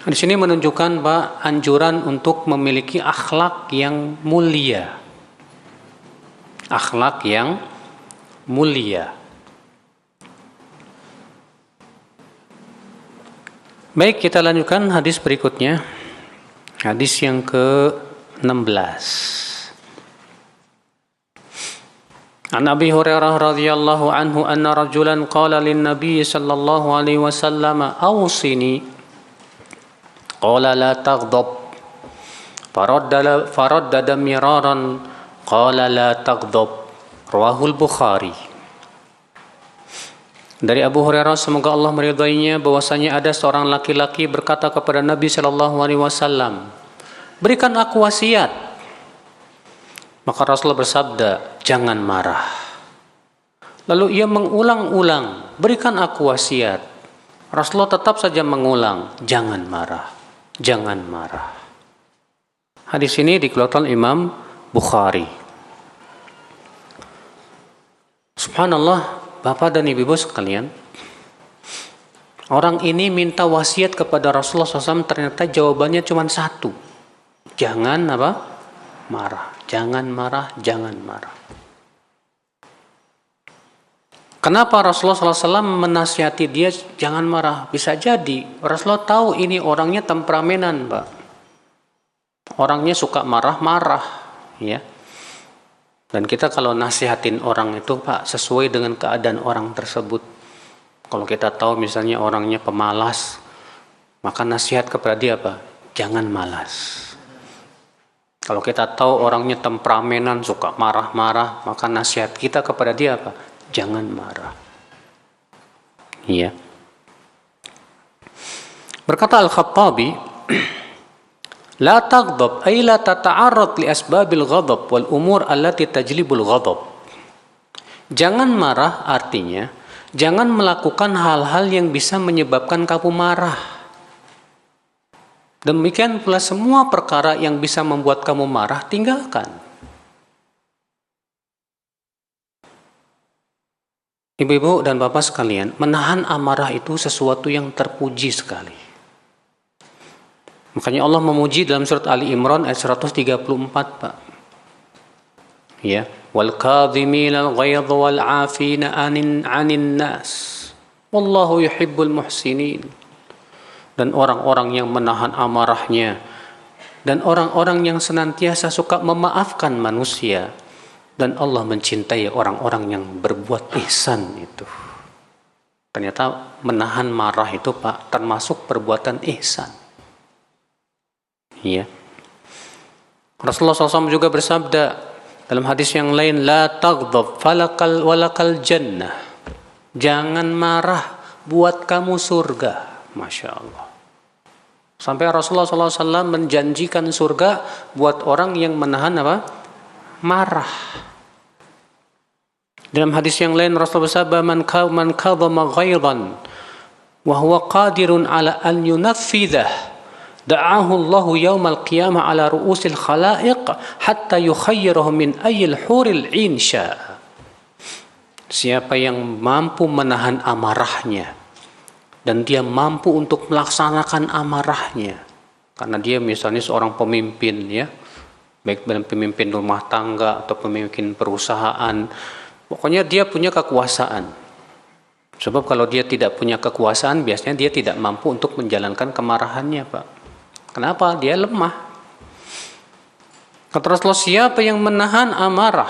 Di sini menunjukkan anjuran untuk memiliki akhlak yang mulia. Akhlak yang mulia. Baik, kita lanjutkan hadis berikutnya. Hadis yang ke-16. An Abi Hurairah radhiyallahu anhu anna rajulan qala lin Nabi sallallahu alaihi wasallam awsini qala la taghdab faraddada miraran qala la taghdab rawahul Bukhari. Dari Abu Hurairah, semoga Allah meridainya, bahwasanya ada seorang laki-laki berkata kepada Nabi sallallahu alaihi wasallam, "Berikan aku wasiat." Maka Rasulullah bersabda, "Jangan marah." Lalu ia mengulang-ulang, "Berikan aku wasiat." Rasulullah tetap saja mengulang, "Jangan marah. Jangan marah." Hadis ini dikeluarkan Imam Bukhari. Subhanallah, Bapak dan Ibu sekalian, orang ini minta wasiat kepada Rasulullah SAW, ternyata jawabannya cuma satu. Jangan apa? Marah. Jangan marah, jangan marah. Kenapa Rasulullah SAW menasihati dia jangan marah? Bisa jadi Rasulullah tahu ini orangnya temperamenan, Pak. Orangnya suka marah-marah, ya. Dan kita kalau nasihatin orang itu, Pak, sesuai dengan keadaan orang tersebut. Kalau kita tahu misalnya orangnya pemalas, maka nasihat kepada dia apa? Jangan malas. Kalau kita tahu orangnya temperamenan, suka marah-marah, maka nasihat kita kepada dia apa? Jangan marah. Iya. Berkata Al-Khattabi, la taghdab ay la tata'arrad li asbabil ghadab wal umur allati tajlibul ghadab. Jangan marah artinya jangan melakukan hal-hal yang bisa menyebabkan kamu marah. Demikian pula semua perkara yang bisa membuat kamu marah, tinggalkan. Ibu-ibu dan bapak sekalian, menahan amarah itu sesuatu yang terpuji sekali. Makanya Allah memuji dalam surat Ali Imran ayat 134, Pak. Ya, wal kadhimina al-ghayz wal 'afina 'anil nas. Wallahu yuhibbul muhsinin. Dan orang-orang yang menahan amarahnya, dan orang-orang yang senantiasa suka memaafkan manusia, dan Allah mencintai orang-orang yang berbuat ihsan itu. Ternyata menahan marah itu, Pak, termasuk perbuatan ihsan. Iya. Rasulullah SAW juga bersabda dalam hadis yang lain, la taghdab falakal walakal jannah. Jangan marah, buat kamu surga. Masya Allah. Sampai Rasulullah SAW menjanjikan surga buat orang yang menahan apa? Marah. Dalam hadis yang lain Rasulullah bersabda, man kadhama ghaidan wa huwa qadirun ala an yunaffidah da'ahu Allah yaumal qiyamah ala ru'usil khalaiq hatta yukhayyirahu min ayyil huril 'ain syaa. Siapa yang mampu menahan amarahnya dan dia mampu untuk melaksanakan amarahnya, karena dia misalnya seorang pemimpin, ya, baik pemimpin rumah tangga atau pemimpin perusahaan, pokoknya dia punya kekuasaan. Sebab kalau dia tidak punya kekuasaan, biasanya dia tidak mampu untuk menjalankan kemarahannya, Pak. Kenapa? Dia lemah. Kata Rasulullah, siapa yang menahan amarah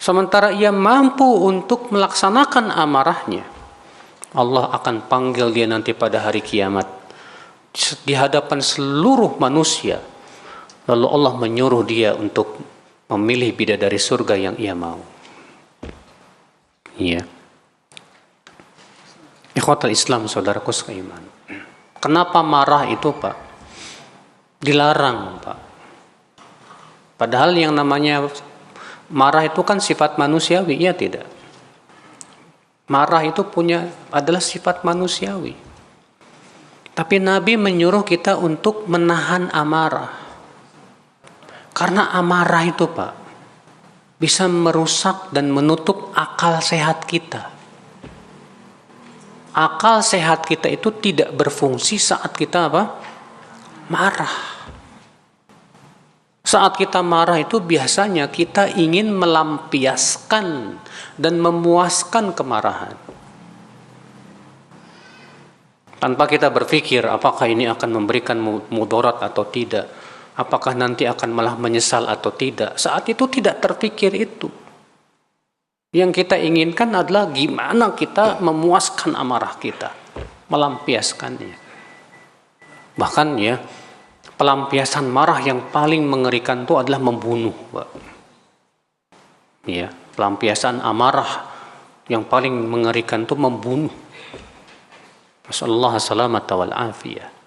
sementara ia mampu untuk melaksanakan amarahnya, Allah akan panggil dia nanti pada hari kiamat di hadapan seluruh manusia. Lalu Allah menyuruh dia untuk memilih bidadari surga yang ia mau. Iya. Ikhwatul Islam, saudaraku seiman. Kenapa marah itu, Pak? Dilarang, Pak. Padahal yang namanya marah itu kan sifat manusiawi, ya tidak? Marah itu adalah sifat manusiawi. Tapi Nabi menyuruh kita untuk menahan amarah. Karena amarah itu, Pak, bisa merusak dan menutup akal sehat kita. Akal sehat kita itu tidak berfungsi saat kita marah. Saat kita marah itu biasanya kita ingin melampiaskan dan memuaskan kemarahan. Tanpa kita berpikir apakah ini akan memberikan mudarat atau tidak. Apakah nanti akan malah menyesal atau tidak. Saat itu tidak terpikir itu. Yang kita inginkan adalah gimana kita memuaskan amarah kita. Melampiaskannya. Bahkan ya, pelampiasan marah yang paling mengerikan itu adalah membunuh, Pak. Ya, pelampiasan amarah yang paling mengerikan itu membunuh. Nasallahu salamata wal afiyah.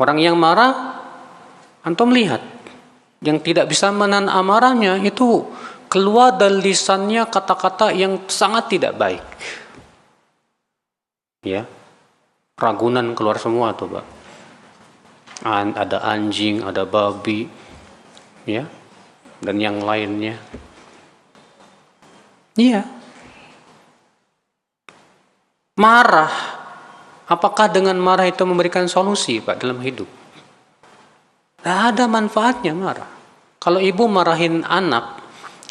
Orang yang marah, antum lihat, yang tidak bisa menahan amarahnya itu keluar dari lisannya kata-kata yang sangat tidak baik. Ya, ragunan keluar semua tuh, Pak. Ada anjing, ada babi, ya, dan yang lainnya. Iya. Marah. Apakah dengan marah itu memberikan solusi, Pak, dalam hidup? Tidak ada manfaatnya marah. Kalau ibu marahin anak,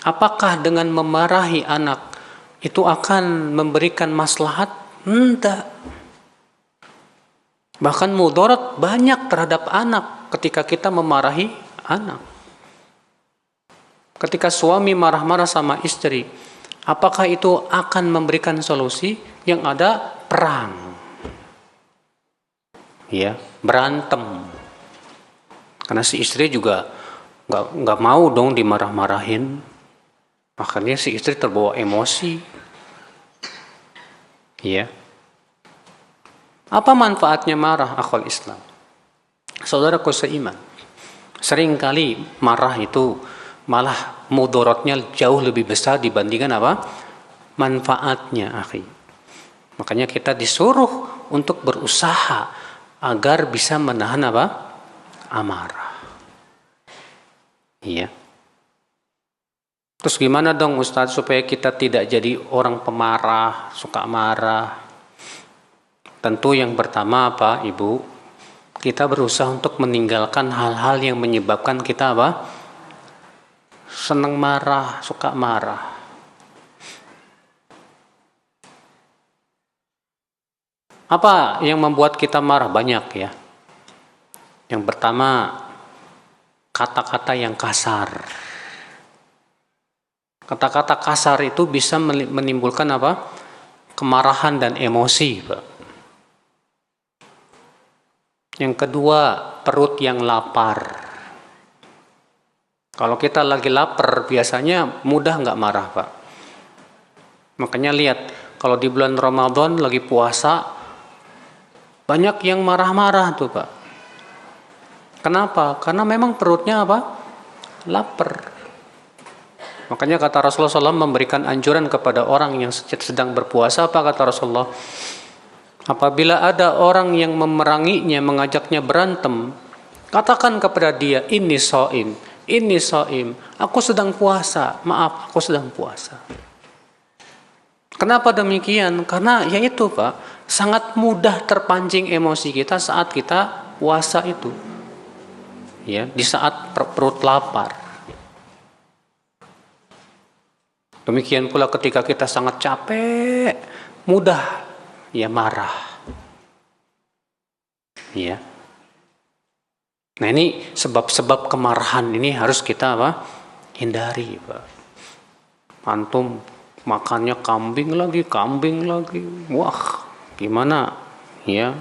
apakah dengan memarahi anak itu akan memberikan maslahat? Tidak. Bahkan mudarat banyak terhadap anak ketika kita memarahi anak. Ketika suami marah-marah sama istri, apakah itu akan memberikan solusi? Yang ada perang. Ya, berantem. Karena si istri juga nggak mau dong dimarah-marahin. Makanya si istri terbawa emosi. Ya. Apa manfaatnya marah, akhwal Islam? Saudaraku seiman, seringkali marah itu malah mudaratnya jauh lebih besar dibandingkan manfaatnya, akhi. Makanya kita disuruh untuk berusaha agar bisa menahan amarah. Iya. Terus gimana dong Ustadz supaya kita tidak jadi orang pemarah, suka marah? Tentu yang pertama Ibu? Kita berusaha untuk meninggalkan hal-hal yang menyebabkan kita senang marah, suka marah. Apa yang membuat kita marah? Banyak ya. Yang pertama, kata-kata yang kasar. Kata-kata kasar itu bisa menimbulkan kemarahan dan emosi, Pak. Yang kedua, perut yang lapar. Kalau kita lagi lapar, biasanya mudah nggak marah, Pak. Makanya lihat, kalau di bulan Ramadan lagi puasa, banyak yang marah-marah tuh, Pak. Kenapa? Karena memang perutnya lapar. Makanya kata Rasulullah SAW memberikan anjuran kepada orang yang sedang berpuasa. Apa kata Rasulullah? Apabila ada orang yang memeranginya, mengajaknya berantem, katakan kepada dia, ini shaim, Ini shaim, aku sedang puasa. Maaf, aku sedang puasa. Kenapa demikian? Karena yaitu Pak, sangat mudah terpancing emosi kita saat kita puasa itu. Ya, di saat perut lapar. Demikian pula ketika kita sangat capek, mudah ya marah. Ya. Nah, ini sebab-sebab kemarahan ini harus kita hindari, Pak. Antum makannya kambing lagi. Wah, gimana? Ya,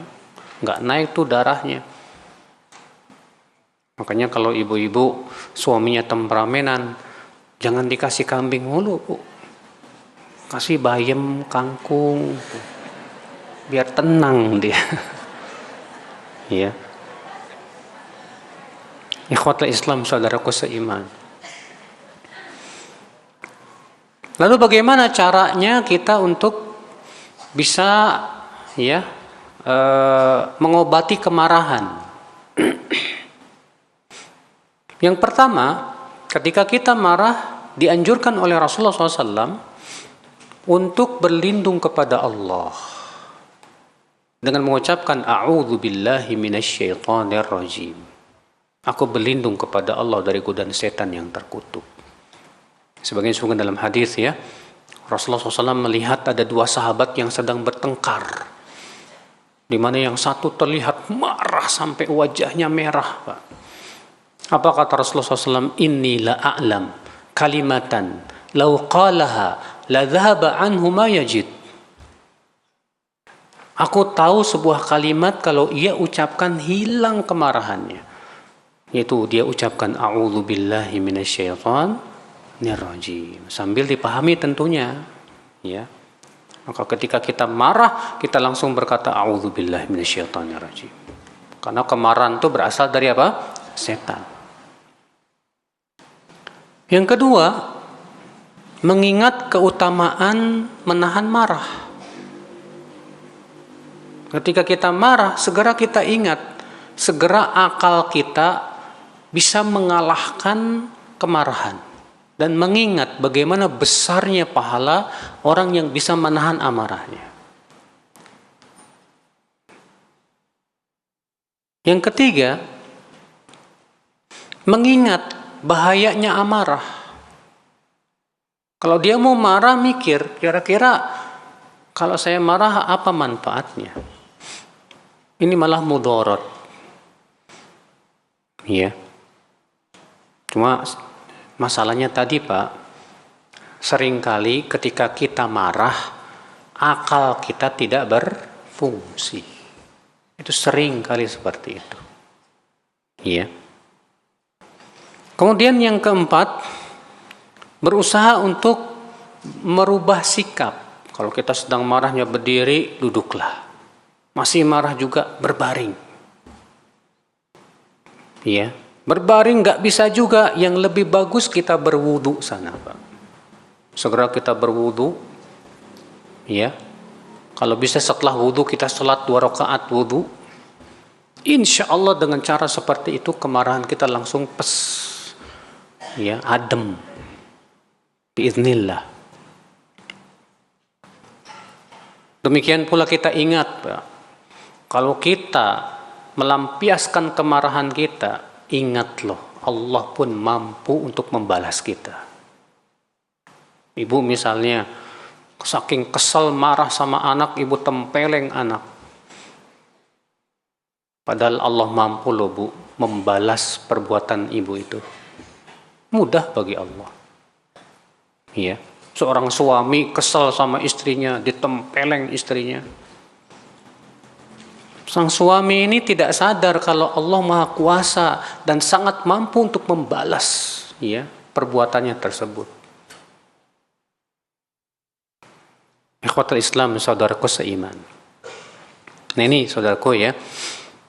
nggak naik tuh darahnya. Makanya kalau ibu-ibu suaminya temperamenan, jangan dikasih kambing mulu, Bu. Kasih bayam, kangkung. Biar tenang dia. Ya. Ikhwatul Islam, saudaraku seiman. Lalu bagaimana caranya kita untuk bisa mengobati kemarahan? Yang pertama, ketika kita marah, dianjurkan oleh Rasulullah SAW untuk berlindung kepada Allah dengan mengucapkan a'udzu billahi minasyaitonir rajim. Aku berlindung kepada Allah dari godaan setan yang terkutuk. Sebagian disebutkan dalam hadis ya, Rasulullah SAW melihat ada dua sahabat yang sedang bertengkar, di mana yang satu terlihat marah sampai wajahnya merah, Pak. Apa kata Rasulullah SAW? Inni la a'lam kalimatan law qalaha la dhahaba anhu ma yajid. Aku tahu sebuah kalimat kalau ia ucapkan hilang kemarahannya. Yaitu dia ucapkan a'udzu billahi minasyaitonir rajim. Sambil dipahami tentunya, ya. Maka ketika kita marah, kita langsung berkata a'udzu billahi minasyaitonir rajim. Karena kemarahan itu berasal dari apa? Setan. Yang kedua, mengingat keutamaan menahan marah. Ketika kita marah, segera kita ingat, segera akal kita bisa mengalahkan kemarahan dan mengingat bagaimana besarnya pahala orang yang bisa menahan amarahnya. Yang ketiga, mengingat bahayanya amarah. Kalau dia mau marah, mikir kira-kira kalau saya marah apa manfaatnya? Ini malah mudarat. Ya. Cuma masalahnya tadi Pak, seringkali ketika kita marah, akal kita tidak berfungsi. Itu sering kali seperti itu. Iya. Kemudian yang keempat, berusaha untuk merubah sikap. Kalau kita sedang marahnya berdiri, duduklah. Masih marah juga, berbaring. Iya. Berbaring nggak bisa juga, yang lebih bagus kita berwudu sana, Pak. Segera kita berwudu, ya. Kalau bisa setelah wudu kita sholat 2 rakaat wudu. Insya Allah dengan cara seperti itu kemarahan kita langsung ya, adem. Biiznillah. Demikian pula kita ingat, Pak, kalau kita melampiaskan kemarahan kita, ingat loh, Allah pun mampu untuk membalas kita. Ibu misalnya, saking kesal marah sama anak, ibu tempeleng anak. Padahal Allah mampu loh Bu, membalas perbuatan ibu itu. Mudah bagi Allah. Iya. Seorang suami kesal sama istrinya, ditempeleng istrinya. Sang suami ini tidak sadar kalau Allah Maha Kuasa dan sangat mampu untuk membalas ya perbuatannya tersebut. Ikhwatul Islam, saudaraku seiman. Nah ini saudaraku ya,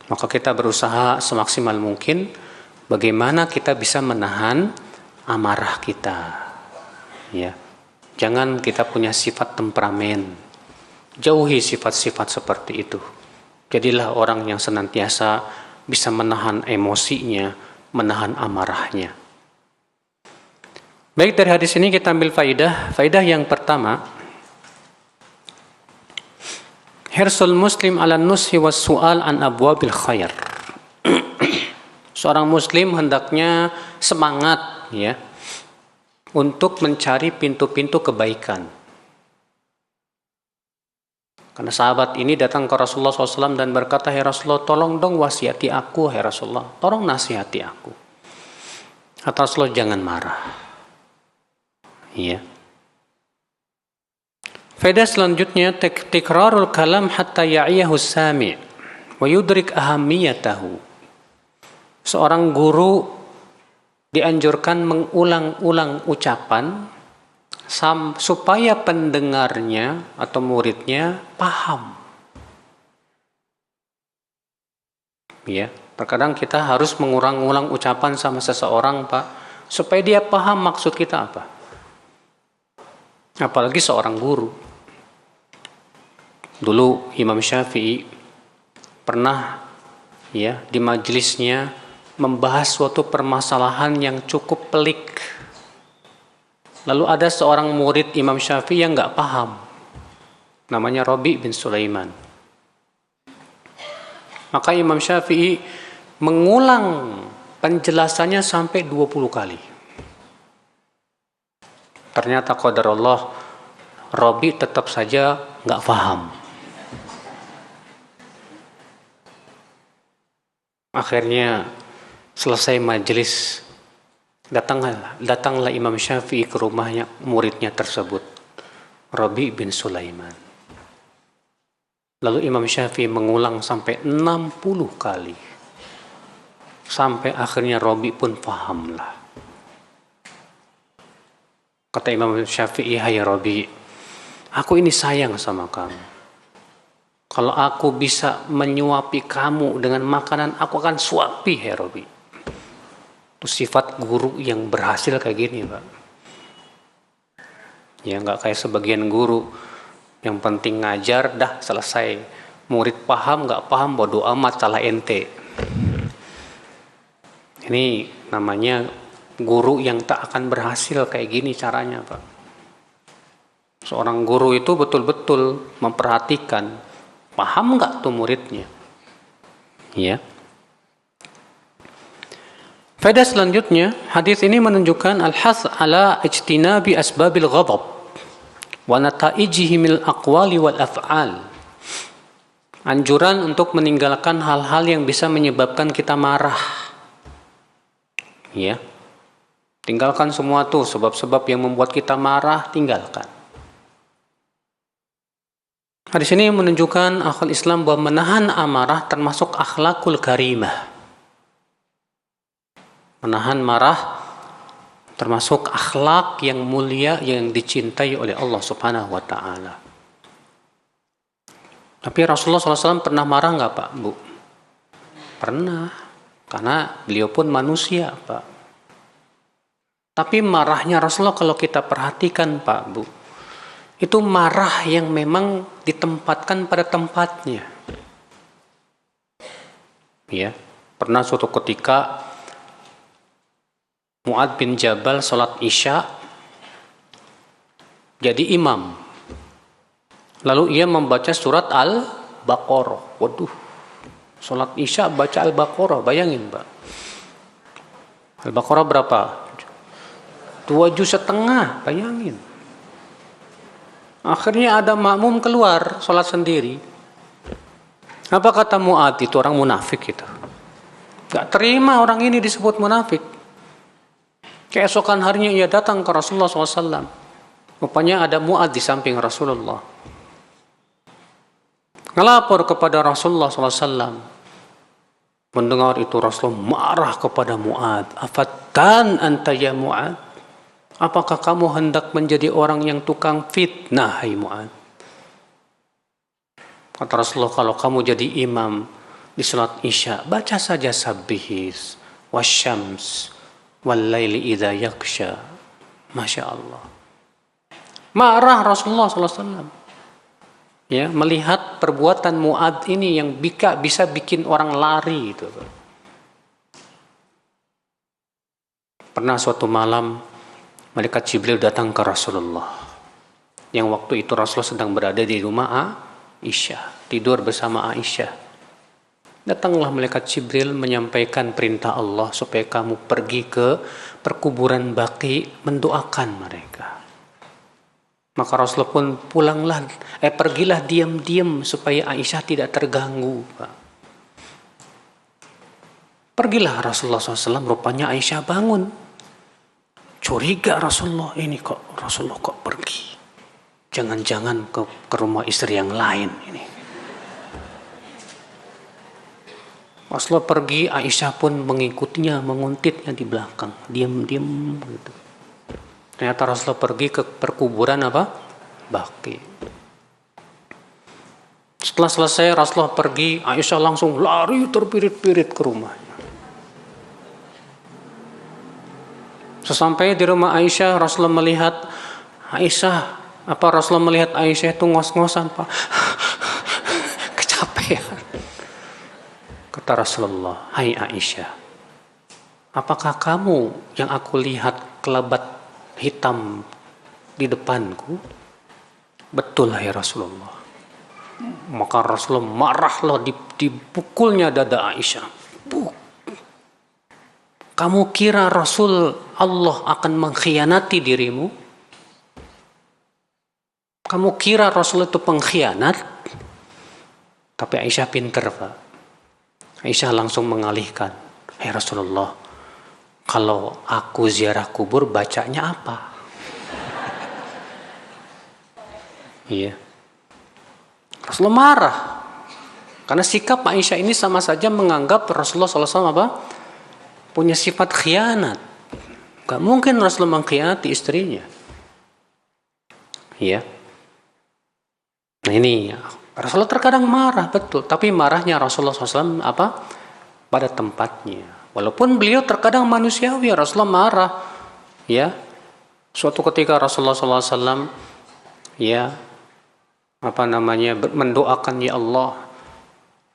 maka kita berusaha semaksimal mungkin bagaimana kita bisa menahan amarah kita. Ya, jangan kita punya sifat temperamen. Jauhi sifat-sifat seperti itu. Jadilah orang yang senantiasa bisa menahan emosinya, menahan amarahnya. Baik, dari hadis ini kita ambil faidah. Faidah yang pertama, hirsul muslim ala nushi was su'al an abwabil khair. Seorang muslim hendaknya semangat ya untuk mencari pintu-pintu kebaikan. Karena sahabat ini datang ke Rasulullah SAW dan berkata, "Hai Rasulullah, tolong dong wasiati aku, hai Rasulullah. Tolong nasihati aku." Kata Rasulullah, "Jangan marah." Ya. Faedah selanjutnya, tikrarul kalam hatta ya'iyahu sami' wa yudrik ahamiyatahu. Seorang guru dianjurkan mengulang-ulang ucapan supaya pendengarnya atau muridnya paham. Ya, terkadang kita harus mengulang-ulang ucapan sama seseorang, Pak, supaya dia paham maksud kita apa. Apalagi seorang guru. Dulu Imam Syafi'i pernah ya di majelisnya membahas suatu permasalahan yang cukup pelik. Lalu ada seorang murid Imam Syafi'i yang nggak paham. Namanya Rabi' bin Sulaiman. Maka Imam Syafi'i mengulang penjelasannya sampai 20 kali. Ternyata qadarullah Rabi' tetap saja nggak paham. Akhirnya selesai majelis, datanglah Imam Syafi'i ke rumahnya muridnya tersebut, Rabi' bin Sulaiman. Lalu Imam Syafi'i mengulang sampai 60 kali. Sampai akhirnya Rabi' pun pahamlah. Kata Imam Syafi'i, "Hai Rabi', aku ini sayang sama kamu. Kalau aku bisa menyuapi kamu dengan makanan, aku akan suapi, hai Rabi'." Itu sifat guru yang berhasil kayak gini, Pak. Ya, nggak kayak sebagian guru yang penting ngajar, dah selesai. Murid paham, nggak paham, bodo amat, salah ente. Ini namanya guru yang tak akan berhasil kayak gini caranya, Pak. Seorang guru itu betul-betul memperhatikan, paham nggak tuh muridnya. Ya. Faedah selanjutnya, hadis ini menunjukkan al-has ala ijtinabi asbabil ghadab wa nataijihi mil aqwali wal af'al. Anjuran untuk meninggalkan hal-hal yang bisa menyebabkan kita marah. Ya. Tinggalkan semua tuh sebab-sebab yang membuat kita marah, tinggalkan. Hadis ini menunjukkan akhlak Islam bahwa menahan amarah termasuk akhlakul karimah. Menahan marah termasuk akhlak yang mulia yang dicintai oleh Allah Subhanahu wa Ta'ala. Tapi Rasulullah SAW pernah marah nggak, Pak, Bu? Pernah, karena beliau pun manusia, Pak. Tapi marahnya Rasulullah kalau kita perhatikan, Pak, Bu, itu marah yang memang ditempatkan pada tempatnya. Ya, pernah suatu ketika Mu'adz bin Jabal sholat Isya jadi imam. Lalu ia membaca surat Al-Baqarah. Waduh, sholat Isya baca Al-Baqarah, bayangin, Pak. Al-Baqarah berapa? 2,5 juz, bayangin. Akhirnya ada makmum keluar sholat sendiri. Apa kata Mu'adz? Itu orang munafik itu. Gak terima orang ini disebut munafik. Keesokan harinya ia datang ke Rasulullah SAW. Rupanya ada Mu'adz di samping Rasulullah. Ngelapor kepada Rasulullah SAW. Mendengar itu Rasulullah marah kepada Mu'adz. Afatan anta ya Mu'adz? Apakah kamu hendak menjadi orang yang tukang fitnah, hai Mu'adz? Kata Rasulullah, kalau kamu jadi imam di salat Isya, baca saja sabbihis wasyams wal-laili idza yaghsha. Masya Allah. Marah Rasulullah SAW. Ya, melihat perbuatan Mu'adz ini yang bisa bikin orang lari itu. Pernah suatu malam Malaikat Jibril datang ke Rasulullah. Yang waktu itu Rasulullah sedang berada di rumah Aisyah, tidur bersama Aisyah. Datanglah malaikat Jibril menyampaikan perintah Allah supaya kamu pergi ke perkuburan Baqi mendoakan mereka. Maka Rasulullah pun pergilah diam-diam supaya Aisyah tidak terganggu. Pergilah Rasulullah SAW, rupanya Aisyah bangun. Curiga Rasulullah, ini kok Rasulullah kok pergi. Jangan-jangan ke rumah istri yang lain ini. Rasulullah pergi, Aisyah pun mengikutinya, menguntitnya di belakang, diam-diam gitu. Ternyata Rasulullah pergi ke perkuburan Baqi. Setelah selesai Rasulullah pergi, Aisyah langsung lari terpirit-pirit ke rumahnya. Sesampai di rumah Aisyah, Rasulullah melihat itu ngos-ngosan, Pak. Kecapean. Kata Rasulullah, "Hai Aisyah, apakah kamu yang aku lihat kelebat hitam di depanku?" "Betul, hai Rasulullah." Maka Rasulullah marah loh, dipukulnya dada Aisyah. "Kamu kira Rasul Allah akan mengkhianati dirimu? Kamu kira Rasul itu pengkhianat?" Tapi Aisyah pinter, Pak. Aisyah langsung mengalihkan, "Hai Rasulullah, kalau aku ziarah kubur bacanya apa?" Iya. Rasulullah marah. Karena sikap Aisyah ini sama saja menganggap Rasulullah SAW punya sifat khianat. Gak mungkin Rasulullah mengkhianati istrinya. Iya. Nah ini Rasulullah terkadang marah, betul. Tapi marahnya Rasulullah SAW pada tempatnya. Walaupun beliau terkadang manusiawi, Rasulullah marah. Ya, suatu ketika Rasulullah SAW mendoakan, "Ya Allah,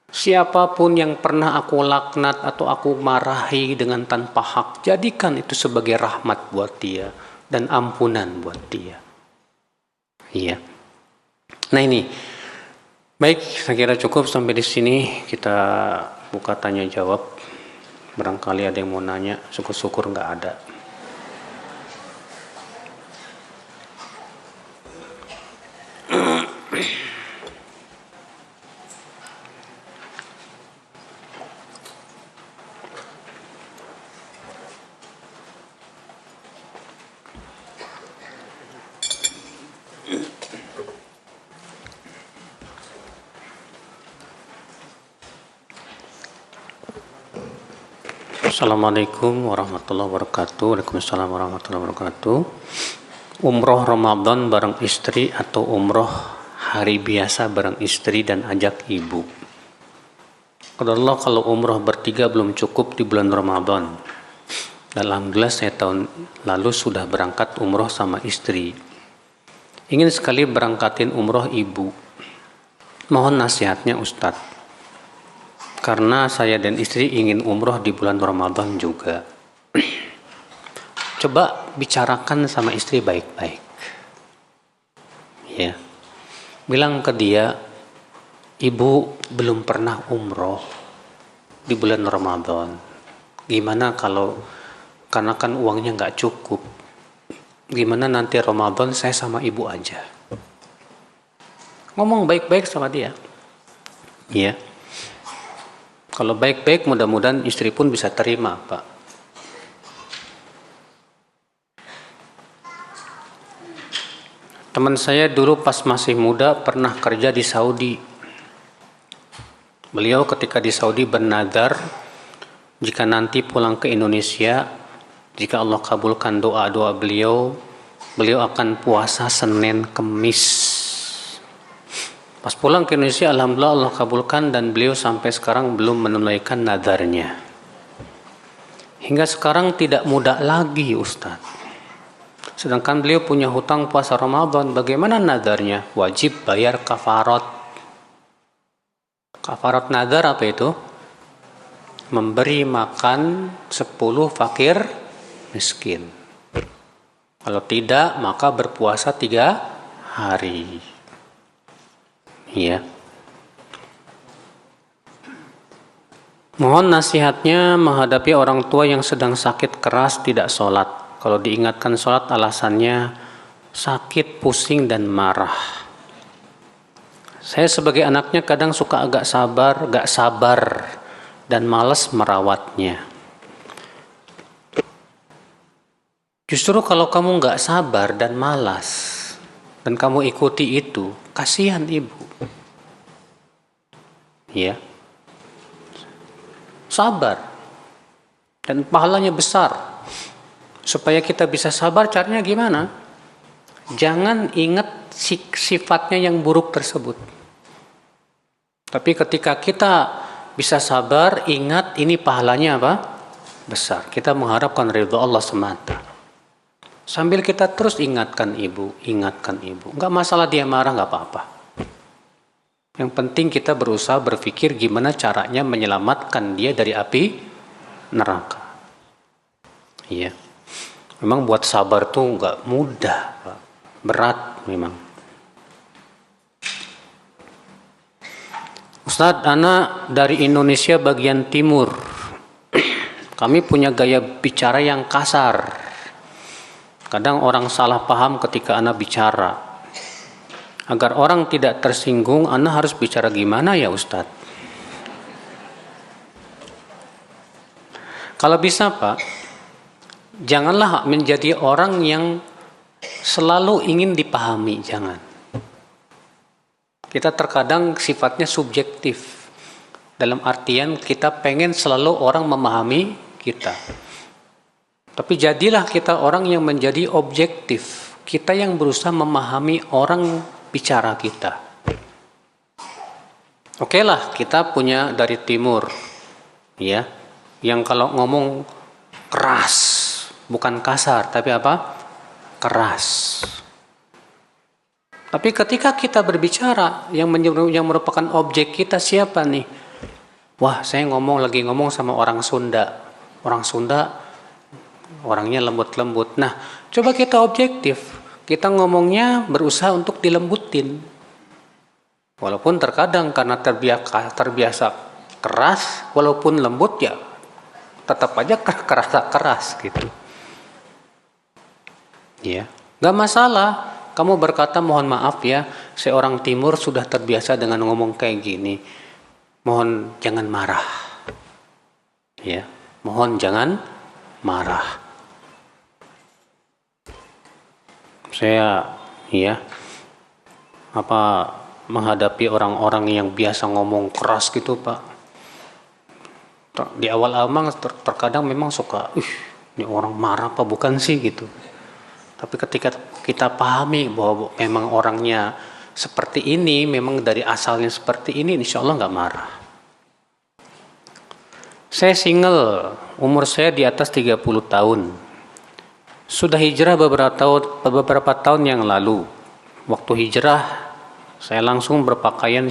siapapun yang pernah aku laknat atau aku marahi dengan tanpa hak, jadikan itu sebagai rahmat buat dia dan ampunan buat dia." Iya. Nah ini. Baik, saya kira cukup sampai di sini. Kita buka tanya jawab. Barangkali ada yang mau nanya, syukur-syukur nggak ada. Assalamualaikum warahmatullahi wabarakatuh. Waalaikumsalam warahmatullahi wabarakatuh. Umroh Ramadan bareng istri atau umroh hari biasa bareng istri dan ajak ibu? Kalau umroh bertiga belum cukup di bulan Ramadan. Alhamdulillah saya tahun lalu sudah berangkat umroh sama istri. Ingin sekali berangkatin umroh ibu. Mohon nasihatnya Ustadz. Karena saya dan istri ingin umroh di bulan Ramadan juga. Coba bicarakan sama istri baik-baik. Ya. Bilang ke dia, "Ibu belum pernah umroh di bulan Ramadan. Gimana karena kan uangnya nggak cukup. Gimana nanti Ramadan saya sama ibu aja." Ngomong baik-baik sama dia. Ya. Kalau baik-baik, mudah-mudahan istri pun bisa terima, Pak. Teman saya dulu pas masih muda pernah kerja di Saudi. Beliau ketika di Saudi bernadar, jika nanti pulang ke Indonesia, jika Allah kabulkan doa-doa beliau akan puasa Senin Kemis. Pas pulang ke Indonesia, alhamdulillah Allah kabulkan dan beliau sampai sekarang belum menunaikan nadarnya. Hingga sekarang tidak muda lagi, Ustaz. Sedangkan beliau punya hutang puasa Ramadan, bagaimana nadarnya? Wajib bayar kafarat. Kafarat nadar apa itu? Memberi makan 10 fakir miskin. Kalau tidak, maka berpuasa 3 hari. Ya. Mohon nasihatnya menghadapi orang tua yang sedang sakit keras tidak sholat. Kalau diingatkan sholat alasannya sakit, pusing, dan marah. Saya sebagai anaknya kadang suka gak sabar, dan malas merawatnya. Justru kalau kamu gak sabar dan malas, dan kamu ikuti itu, kasihan ibu. Ya. Sabar. Dan pahalanya besar. Supaya kita bisa sabar, caranya gimana? Jangan ingat sifatnya yang buruk tersebut. Tapi ketika kita bisa sabar, ingat ini pahalanya apa? Besar. Kita mengharapkan ridha Allah semata. Sambil kita terus ingatkan ibu. Enggak masalah dia marah, enggak apa-apa. Yang penting kita berusaha berpikir gimana caranya menyelamatkan dia dari api neraka. Iya. Memang buat sabar tuh enggak mudah, Pak. Berat memang. Ustadz, Ana dari Indonesia bagian timur. Kami punya gaya bicara yang kasar. Kadang orang salah paham ketika Ana bicara. Agar orang tidak tersinggung, Ana harus bicara gimana ya Ustadz? Kalau bisa Pak, janganlah menjadi orang yang selalu ingin dipahami, jangan. Kita terkadang sifatnya subjektif. Dalam artian kita pengen selalu orang memahami kita. Tapi jadilah kita orang yang menjadi objektif. Kita yang berusaha memahami orang bicara kita. Oke lah, kita punya dari timur, ya, yang kalau ngomong keras, bukan kasar, tapi apa? Keras. Tapi ketika kita berbicara, yang merupakan objek kita siapa nih? Wah, saya lagi ngomong sama orang Sunda. Orang Sunda, orangnya lembut-lembut. Nah, coba kita objektif. Kita ngomongnya berusaha untuk dilembutin. Walaupun terkadang karena terbiasa keras, walaupun lembut ya tetap aja keras gitu. Ya, nggak masalah. Kamu berkata mohon maaf ya, saya orang timur sudah terbiasa dengan ngomong kayak gini. Mohon jangan marah. Ya, mohon jangan marah. Saya menghadapi orang-orang yang biasa ngomong keras gitu Pak. Di awal-awal terkadang memang suka, ini orang marah apa bukan sih gitu. Tapi ketika kita pahami bahwa memang orangnya seperti ini, memang dari asalnya seperti ini, insya Allah nggak marah. Saya single, umur saya di atas 30 tahun. Sudah hijrah beberapa tahun yang lalu. Waktu hijrah, saya langsung berpakaian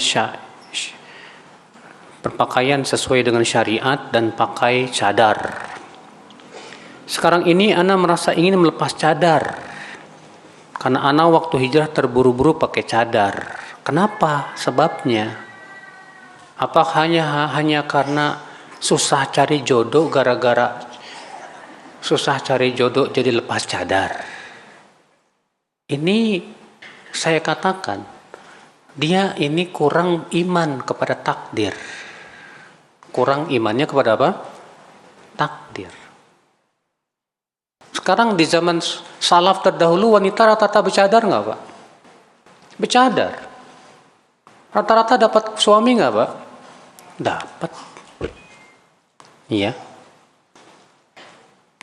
sesuai dengan syariat dan pakai cadar. Sekarang ini Ana merasa ingin melepas cadar. Karena Ana waktu hijrah terburu-buru pakai cadar. Kenapa? Sebabnya? Apa hanya karena susah cari jodoh gara-gara susah cari jodoh jadi lepas cadar? Ini saya katakan, dia ini kurang iman kepada takdir. Kurang imannya kepada apa? Takdir. Sekarang di zaman salaf terdahulu wanita rata-rata bercadar nggak Pak? Bercadar. Rata-rata dapat suami nggak Pak? Dapat. Iya.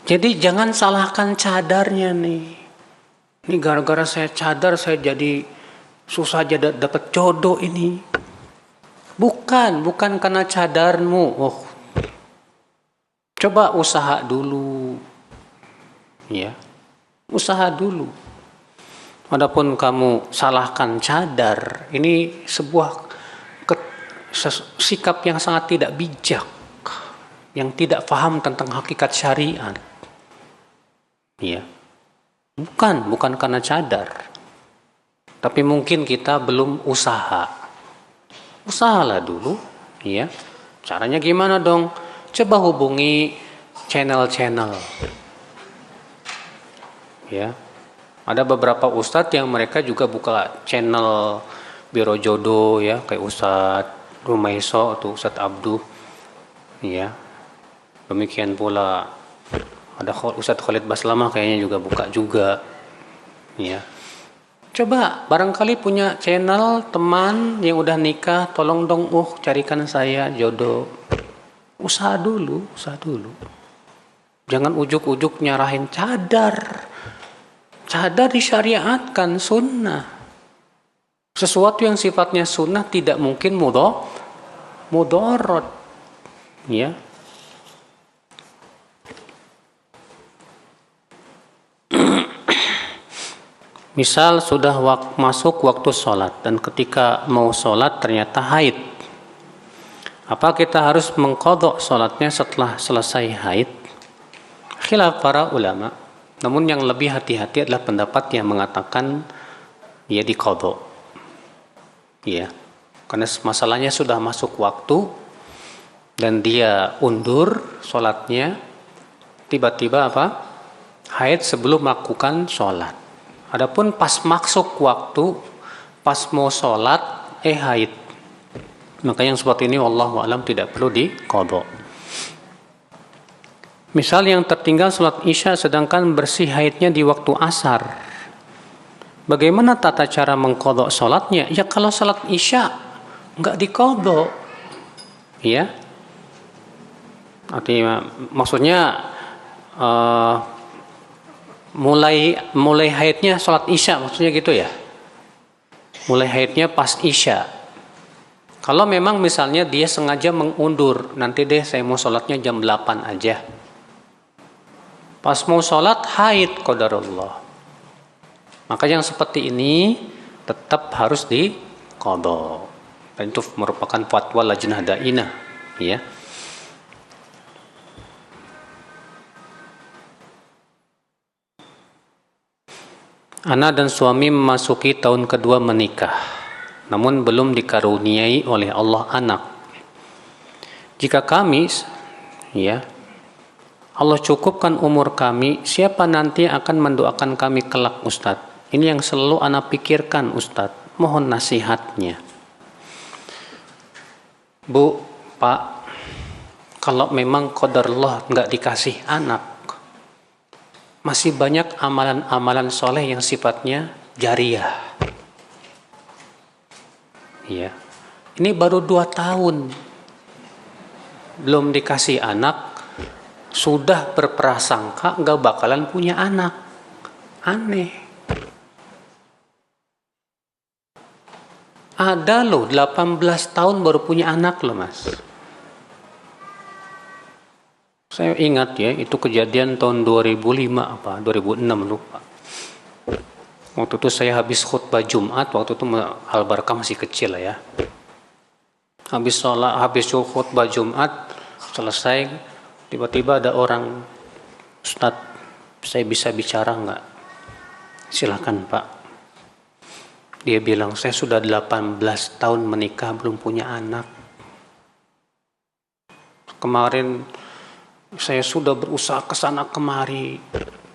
Jadi jangan salahkan cadarnya nih. Ini gara-gara saya cadar saya jadi susah aja dapat jodoh ini. Bukan karena cadarmu. Oh. Coba usaha dulu. Ya. Usaha dulu. Adapun kamu salahkan cadar, ini sebuah sikap yang sangat tidak bijak, yang tidak paham tentang hakikat syariat. Ya. Bukan karena cadar. Tapi mungkin kita belum usaha. Usahalah dulu, ya. Caranya gimana dong? Coba hubungi channel-channel. Ya. Ada beberapa ustadz yang mereka juga buka channel Biro Jodoh, ya, kayak Ustadz Rumaiso atau Ustadz Abduh, ya. Demikian pula ada Ustadz Khalid Baslama kayaknya juga buka juga, ya. Coba barangkali punya channel teman yang udah nikah, tolong dong carikan saya jodoh. Usaha dulu. Jangan ujuk-ujuk nyarahin cadar. Cadar disyariatkan sunnah. Sesuatu yang sifatnya sunnah tidak mungkin mudorot. Ya. Misal sudah masuk waktu sholat dan ketika mau sholat ternyata haid. Apa kita harus mengqadha sholatnya setelah selesai haid? Khilaf para ulama. Namun yang lebih hati-hati adalah pendapat yang mengatakan ya diqadha. Ya. Karena masalahnya sudah masuk waktu dan dia undur sholatnya, tiba-tiba apa? Haid sebelum melakukan sholat. Adapun pas masuk waktu, pas mau sholat, haid. Maka yang seperti ini wallahu a'lam tidak perlu diqadha. Misal yang tertinggal sholat isya sedangkan bersih haidnya di waktu asar. Bagaimana tata cara mengqadha sholatnya? Ya kalau sholat isya nggak diqadha. Ya. Artinya maksudnya mulai haidnya sholat isya maksudnya gitu ya. Mulai haidnya pas isya. Kalau memang misalnya dia sengaja mengundur, nanti deh saya mau sholatnya jam 8 aja. Pas mau sholat haid qadarullah. Maka yang seperti ini tetap harus diqadha. Dan itu merupakan fatwa Lajnah Dainah, ya. Ana dan suami memasuki tahun kedua menikah, namun belum dikaruniai oleh Allah anak. Jika kami, ya, Allah cukupkan umur kami, siapa nanti akan mendoakan kami kelak, Ustadz? Ini yang selalu ana pikirkan, Ustadz. Mohon nasihatnya. Bu, Pak, kalau memang qadarullah nggak dikasih anak, masih banyak amalan-amalan soleh yang sifatnya jariyah. Ya. Ini baru 2 tahun. Belum dikasih anak, sudah berprasangka nggak bakalan punya anak. Aneh. Ada loh 18 tahun baru punya anak loh, Mas. Saya ingat ya, itu kejadian tahun 2005 apa 2006 lupa. Waktu itu saya habis khutbah Jumat, waktu itu Al-Barakah masih kecil lah ya. Habis khutbah Jumat selesai, tiba-tiba ada orang, Ustadz, saya bisa bicara nggak? Silakan Pak. Dia bilang, saya sudah 18 tahun menikah belum punya anak. Kemarin saya sudah berusaha ke sana kemari.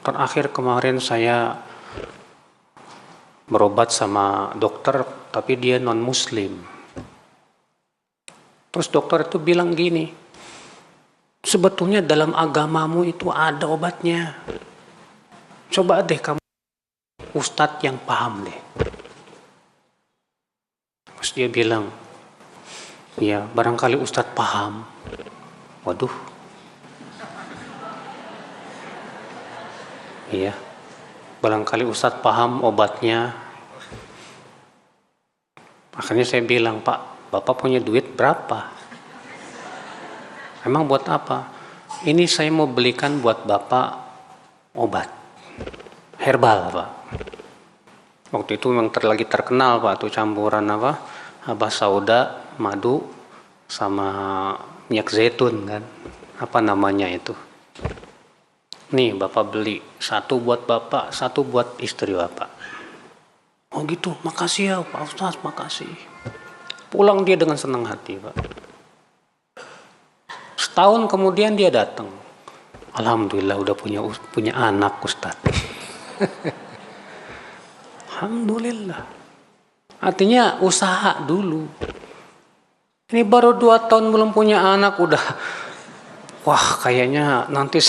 Terakhir kemarin saya berobat sama dokter, tapi dia non muslim. Terus dokter itu bilang gini, sebetulnya dalam agamamu itu ada obatnya. Coba deh kamu ustadz yang paham deh. Terus dia bilang, ya barangkali ustadz paham. Waduh. Iya, barangkali Ustadz paham obatnya. Akhirnya saya bilang, Pak, Bapak punya duit berapa? Emang buat apa? Ini saya mau belikan buat Bapak obat herbal, Pak. Waktu itu memang lagi terkenal, Pak, tuh campuran apa? Habas sauda, madu, sama minyak zaitun kan? Apa namanya itu? Nih bapak beli, satu buat bapak, satu buat istri bapak. Oh gitu, makasih ya Pak Ustaz, makasih. Pulang dia dengan senang hati Pak. Setahun kemudian dia datang. Alhamdulillah udah punya anak Ustaz. Alhamdulillah. Artinya usaha dulu. Ini baru 2 tahun belum punya anak udah. Wah kayaknya nanti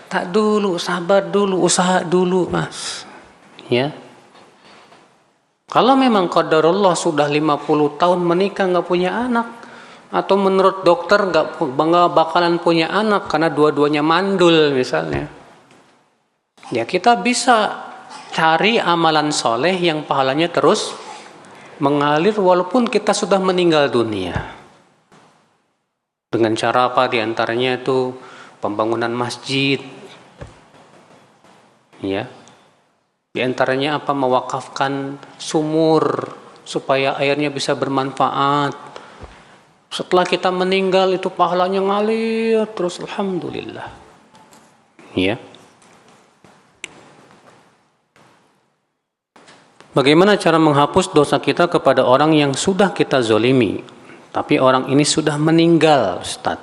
tak dulu, sabar dulu, usaha dulu mas. Ya. Kalau memang qadarullah sudah 50 tahun menikah nggak punya anak, atau menurut dokter nggak bakalan punya anak karena dua-duanya mandul misalnya, ya kita bisa cari amalan soleh yang pahalanya terus mengalir walaupun kita sudah meninggal dunia. Dengan cara apa? Di antaranya itu pembangunan masjid, ya. Di antaranya apa? Mewakafkan sumur supaya airnya bisa bermanfaat. Setelah kita meninggal itu pahalanya ngalir terus, alhamdulillah. Ya. Bagaimana cara menghapus dosa kita kepada orang yang sudah kita zolimi, tapi orang ini sudah meninggal, Ustaz,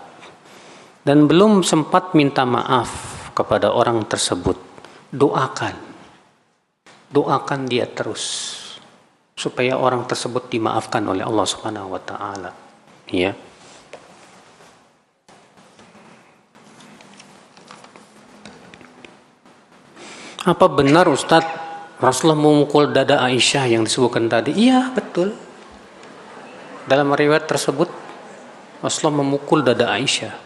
dan belum sempat minta maaf kepada orang tersebut? Doakan dia terus supaya orang tersebut dimaafkan oleh Allah Subhanahu wa taala. Ya. Apa benar Ustaz Rasulullah memukul dada Aisyah yang disebutkan tadi? Iya, betul. Dalam riwayat tersebut Rasulullah memukul dada Aisyah.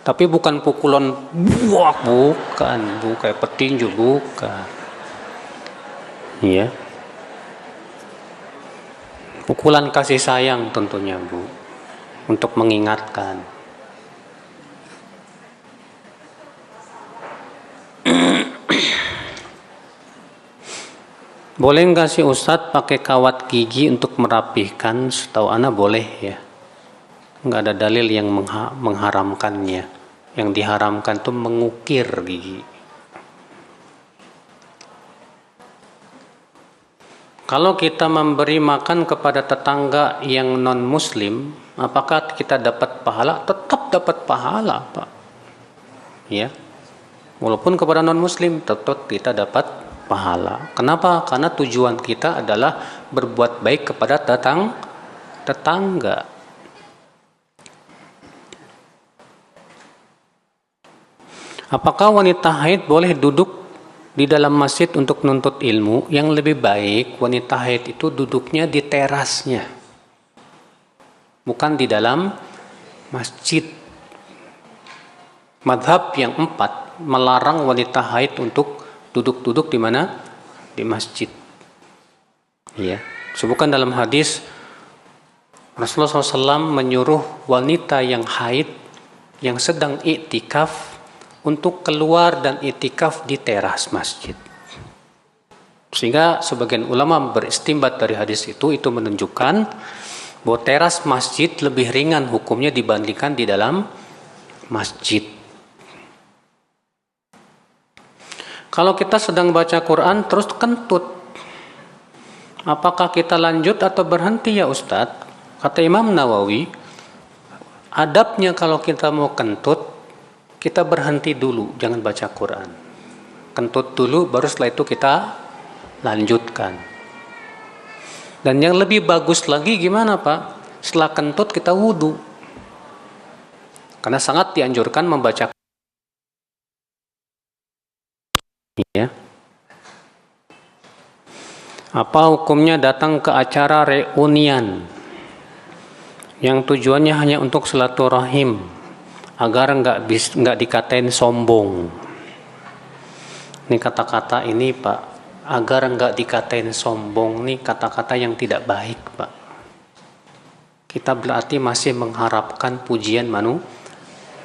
Tapi bukan pukulan bukan kayak petinju, bukan. Iya. Pukulan kasih sayang tentunya, Bu, untuk mengingatkan. Boleh nggak sih Ustadz pakai kawat gigi untuk merapihkan? Setahu ana boleh ya. Nggak ada dalil yang mengharamkannya. Yang diharamkan itu mengukir gigi. Kalau kita memberi makan kepada tetangga yang non-muslim, apakah kita dapat pahala? Tetap dapat pahala, Pak. Ya. Walaupun kepada non-muslim tetap kita dapat pahala. Kenapa? Karena tujuan kita adalah berbuat baik kepada tetangga. Apakah wanita haid boleh duduk di dalam masjid untuk menuntut ilmu? Yang lebih baik wanita haid itu duduknya di terasnya, bukan di dalam masjid. Madhab yang 4 melarang wanita haid untuk duduk-duduk di mana? Di masjid. Ya, sebutkan dalam hadis Rasulullah SAW menyuruh wanita yang haid yang sedang iktikaf untuk keluar dan iktikaf di teras masjid. Sehingga sebagian ulama beristimbat dari hadis itu menunjukkan bahwa teras masjid lebih ringan hukumnya dibandingkan di dalam masjid. Kalau kita sedang baca Quran terus kentut, apakah kita lanjut atau berhenti ya Ustadz? Kata Imam Nawawi, adabnya kalau kita mau kentut, kita berhenti dulu, jangan baca Quran. Kentut dulu, baru setelah itu kita lanjutkan. Dan yang lebih bagus lagi gimana Pak? Setelah kentut kita wudu. Karena sangat dianjurkan membaca. Ya. Apa hukumnya datang ke acara reunian yang tujuannya hanya untuk silaturahim, agar nggak dikatain sombong? Ini kata-kata ini Pak, agar nggak dikatain sombong, nih kata-kata yang tidak baik Pak. Kita berarti masih mengharapkan pujian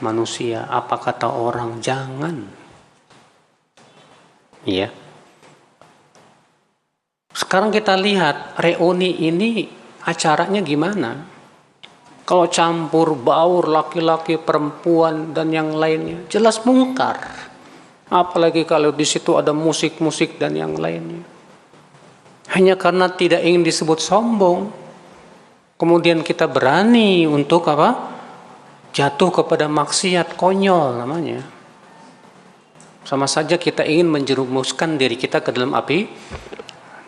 manusia. Apa kata orang? Jangan. Iya. Sekarang kita lihat reuni ini acaranya gimana? Kalau campur baur laki-laki, perempuan dan yang lainnya, jelas mungkar. Apalagi kalau di situ ada musik-musik dan yang lainnya. Hanya karena tidak ingin disebut sombong, kemudian kita berani untuk apa? Jatuh kepada maksiat, konyol namanya. Sama saja kita ingin menjerumuskan diri kita ke dalam api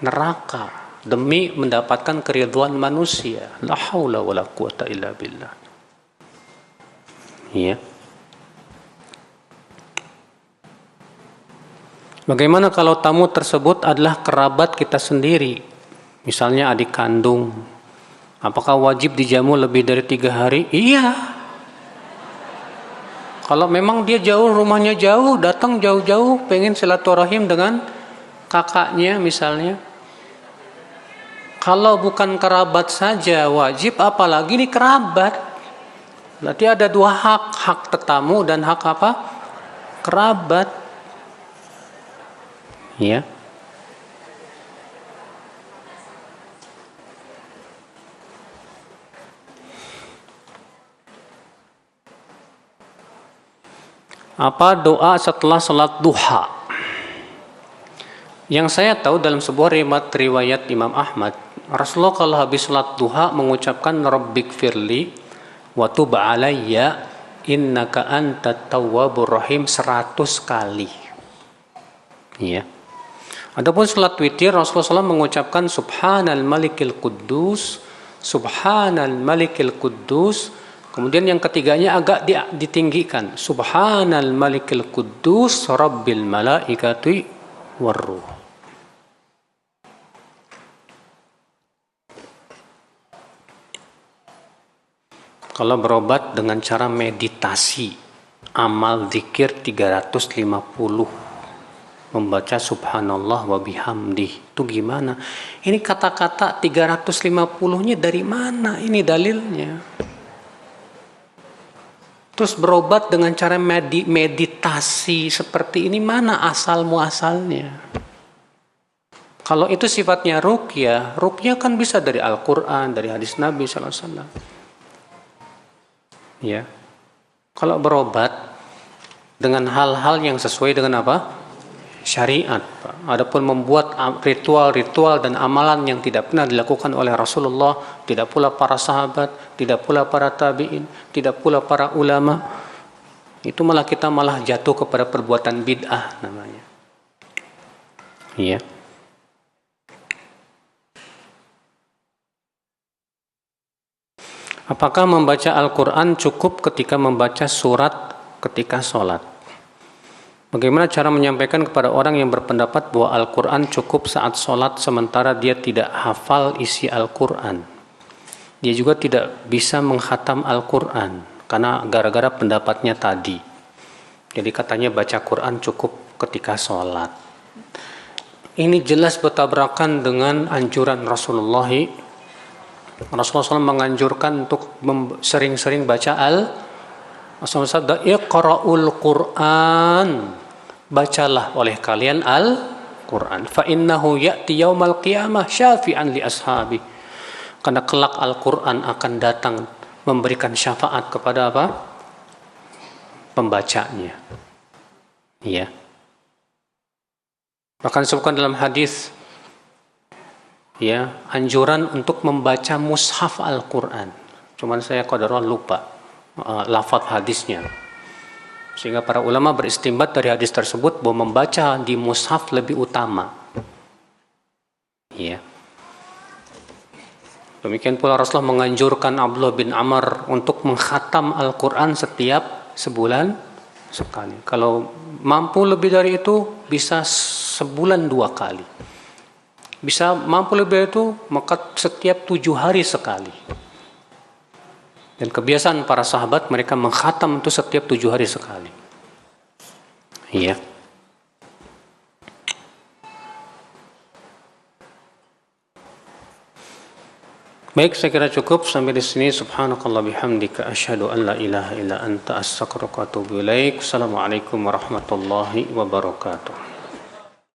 neraka demi mendapatkan keridhaan manusia. La haula wala quwata illa billah. Ya. Bagaimana kalau tamu tersebut adalah kerabat kita sendiri, misalnya adik kandung? Apakah wajib dijamu lebih dari 3 hari? Iya. Kalau memang dia jauh, rumahnya jauh, datang jauh-jauh, pengen silaturahim dengan kakaknya misalnya. Kalau bukan kerabat saja wajib, apalagi ini kerabat. Berarti ada 2 hak, hak tetamu dan hak apa? Kerabat. Ya. Apa doa setelah salat duha? Yang saya tahu dalam sebuah riwayat Imam Ahmad, Rasulullah kalau habis salat duha mengucapkan Rabbik firli wa tub alayya innaka antat tawwabur rahim 100 kali. Ya. Adapun salat witir Rasulullah SAW mengucapkan Subhanal Malikil Quddus, Subhanal Malikil Quddus. Kemudian yang ketiganya agak ditinggikan, Subhanal Malikil Quddus Rabbil Malaikati Warruh. Kalau berobat dengan cara meditasi, amal zikir 350. Membaca subhanallah wa bihamdih, itu gimana? Ini kata-kata 350-nya dari mana? Ini dalilnya. Terus berobat dengan cara meditasi seperti ini, mana asal muasalnya? Kalau itu sifatnya ruqyah, ruqyah kan bisa dari Al-Quran, dari hadis Nabi SAW. Ya. Kalau berobat dengan hal-hal yang sesuai dengan apa? Syariat. Adapun membuat ritual-ritual dan amalan yang tidak pernah dilakukan oleh Rasulullah, tidak pula para sahabat, tidak pula para tabi'in, tidak pula para ulama, itu malah kita jatuh kepada perbuatan bid'ah namanya. Iya. Apakah membaca Al-Quran cukup ketika membaca surat ketika sholat? Bagaimana cara menyampaikan kepada orang yang berpendapat bahwa Al-Quran cukup saat sholat sementara dia tidak hafal isi Al-Quran? Dia juga tidak bisa menghatam Al-Quran karena gara-gara pendapatnya tadi. Jadi katanya baca Quran cukup ketika sholat. Ini jelas bertabrakan dengan anjuran Rasulullah. Rasulullah SAW menganjurkan untuk sering-sering baca Rasulullah sabda, Iqra'ul Qur'an, bacalah oleh kalian Al-Quran. Fa innahu ya'ti yaumal qiyamah syafi'an li ashabi. Karena kelak Al-Quran akan datang memberikan syafaat kepada apa? Pembacanya. Ya. Bahkan disebutkan dalam hadis, ya, anjuran untuk membaca mushaf Al-Quran. Cuman saya qadarullah lupa lafaz hadisnya, sehingga para ulama beristinbat dari hadis tersebut bahwa membaca di mushaf lebih utama. Ya. Demikian pula Rasulullah menganjurkan Abdullah bin Amr untuk menghatam Al-Quran setiap sebulan sekali. Kalau mampu lebih dari itu, bisa sebulan 2 kali. Bisa mampu lebih dari itu, maka setiap 7 hari sekali. Dan kebiasaan para sahabat, mereka menghatam itu setiap 7 hari sekali. Iya. Baik, saya kira cukup sampai di sini. Subhanakallah bihamdika asyhadu an la ilaha illa anta astaghfiruka wa atubu ilaik. Assalamualaikum warahmatullahi wabarakatuh.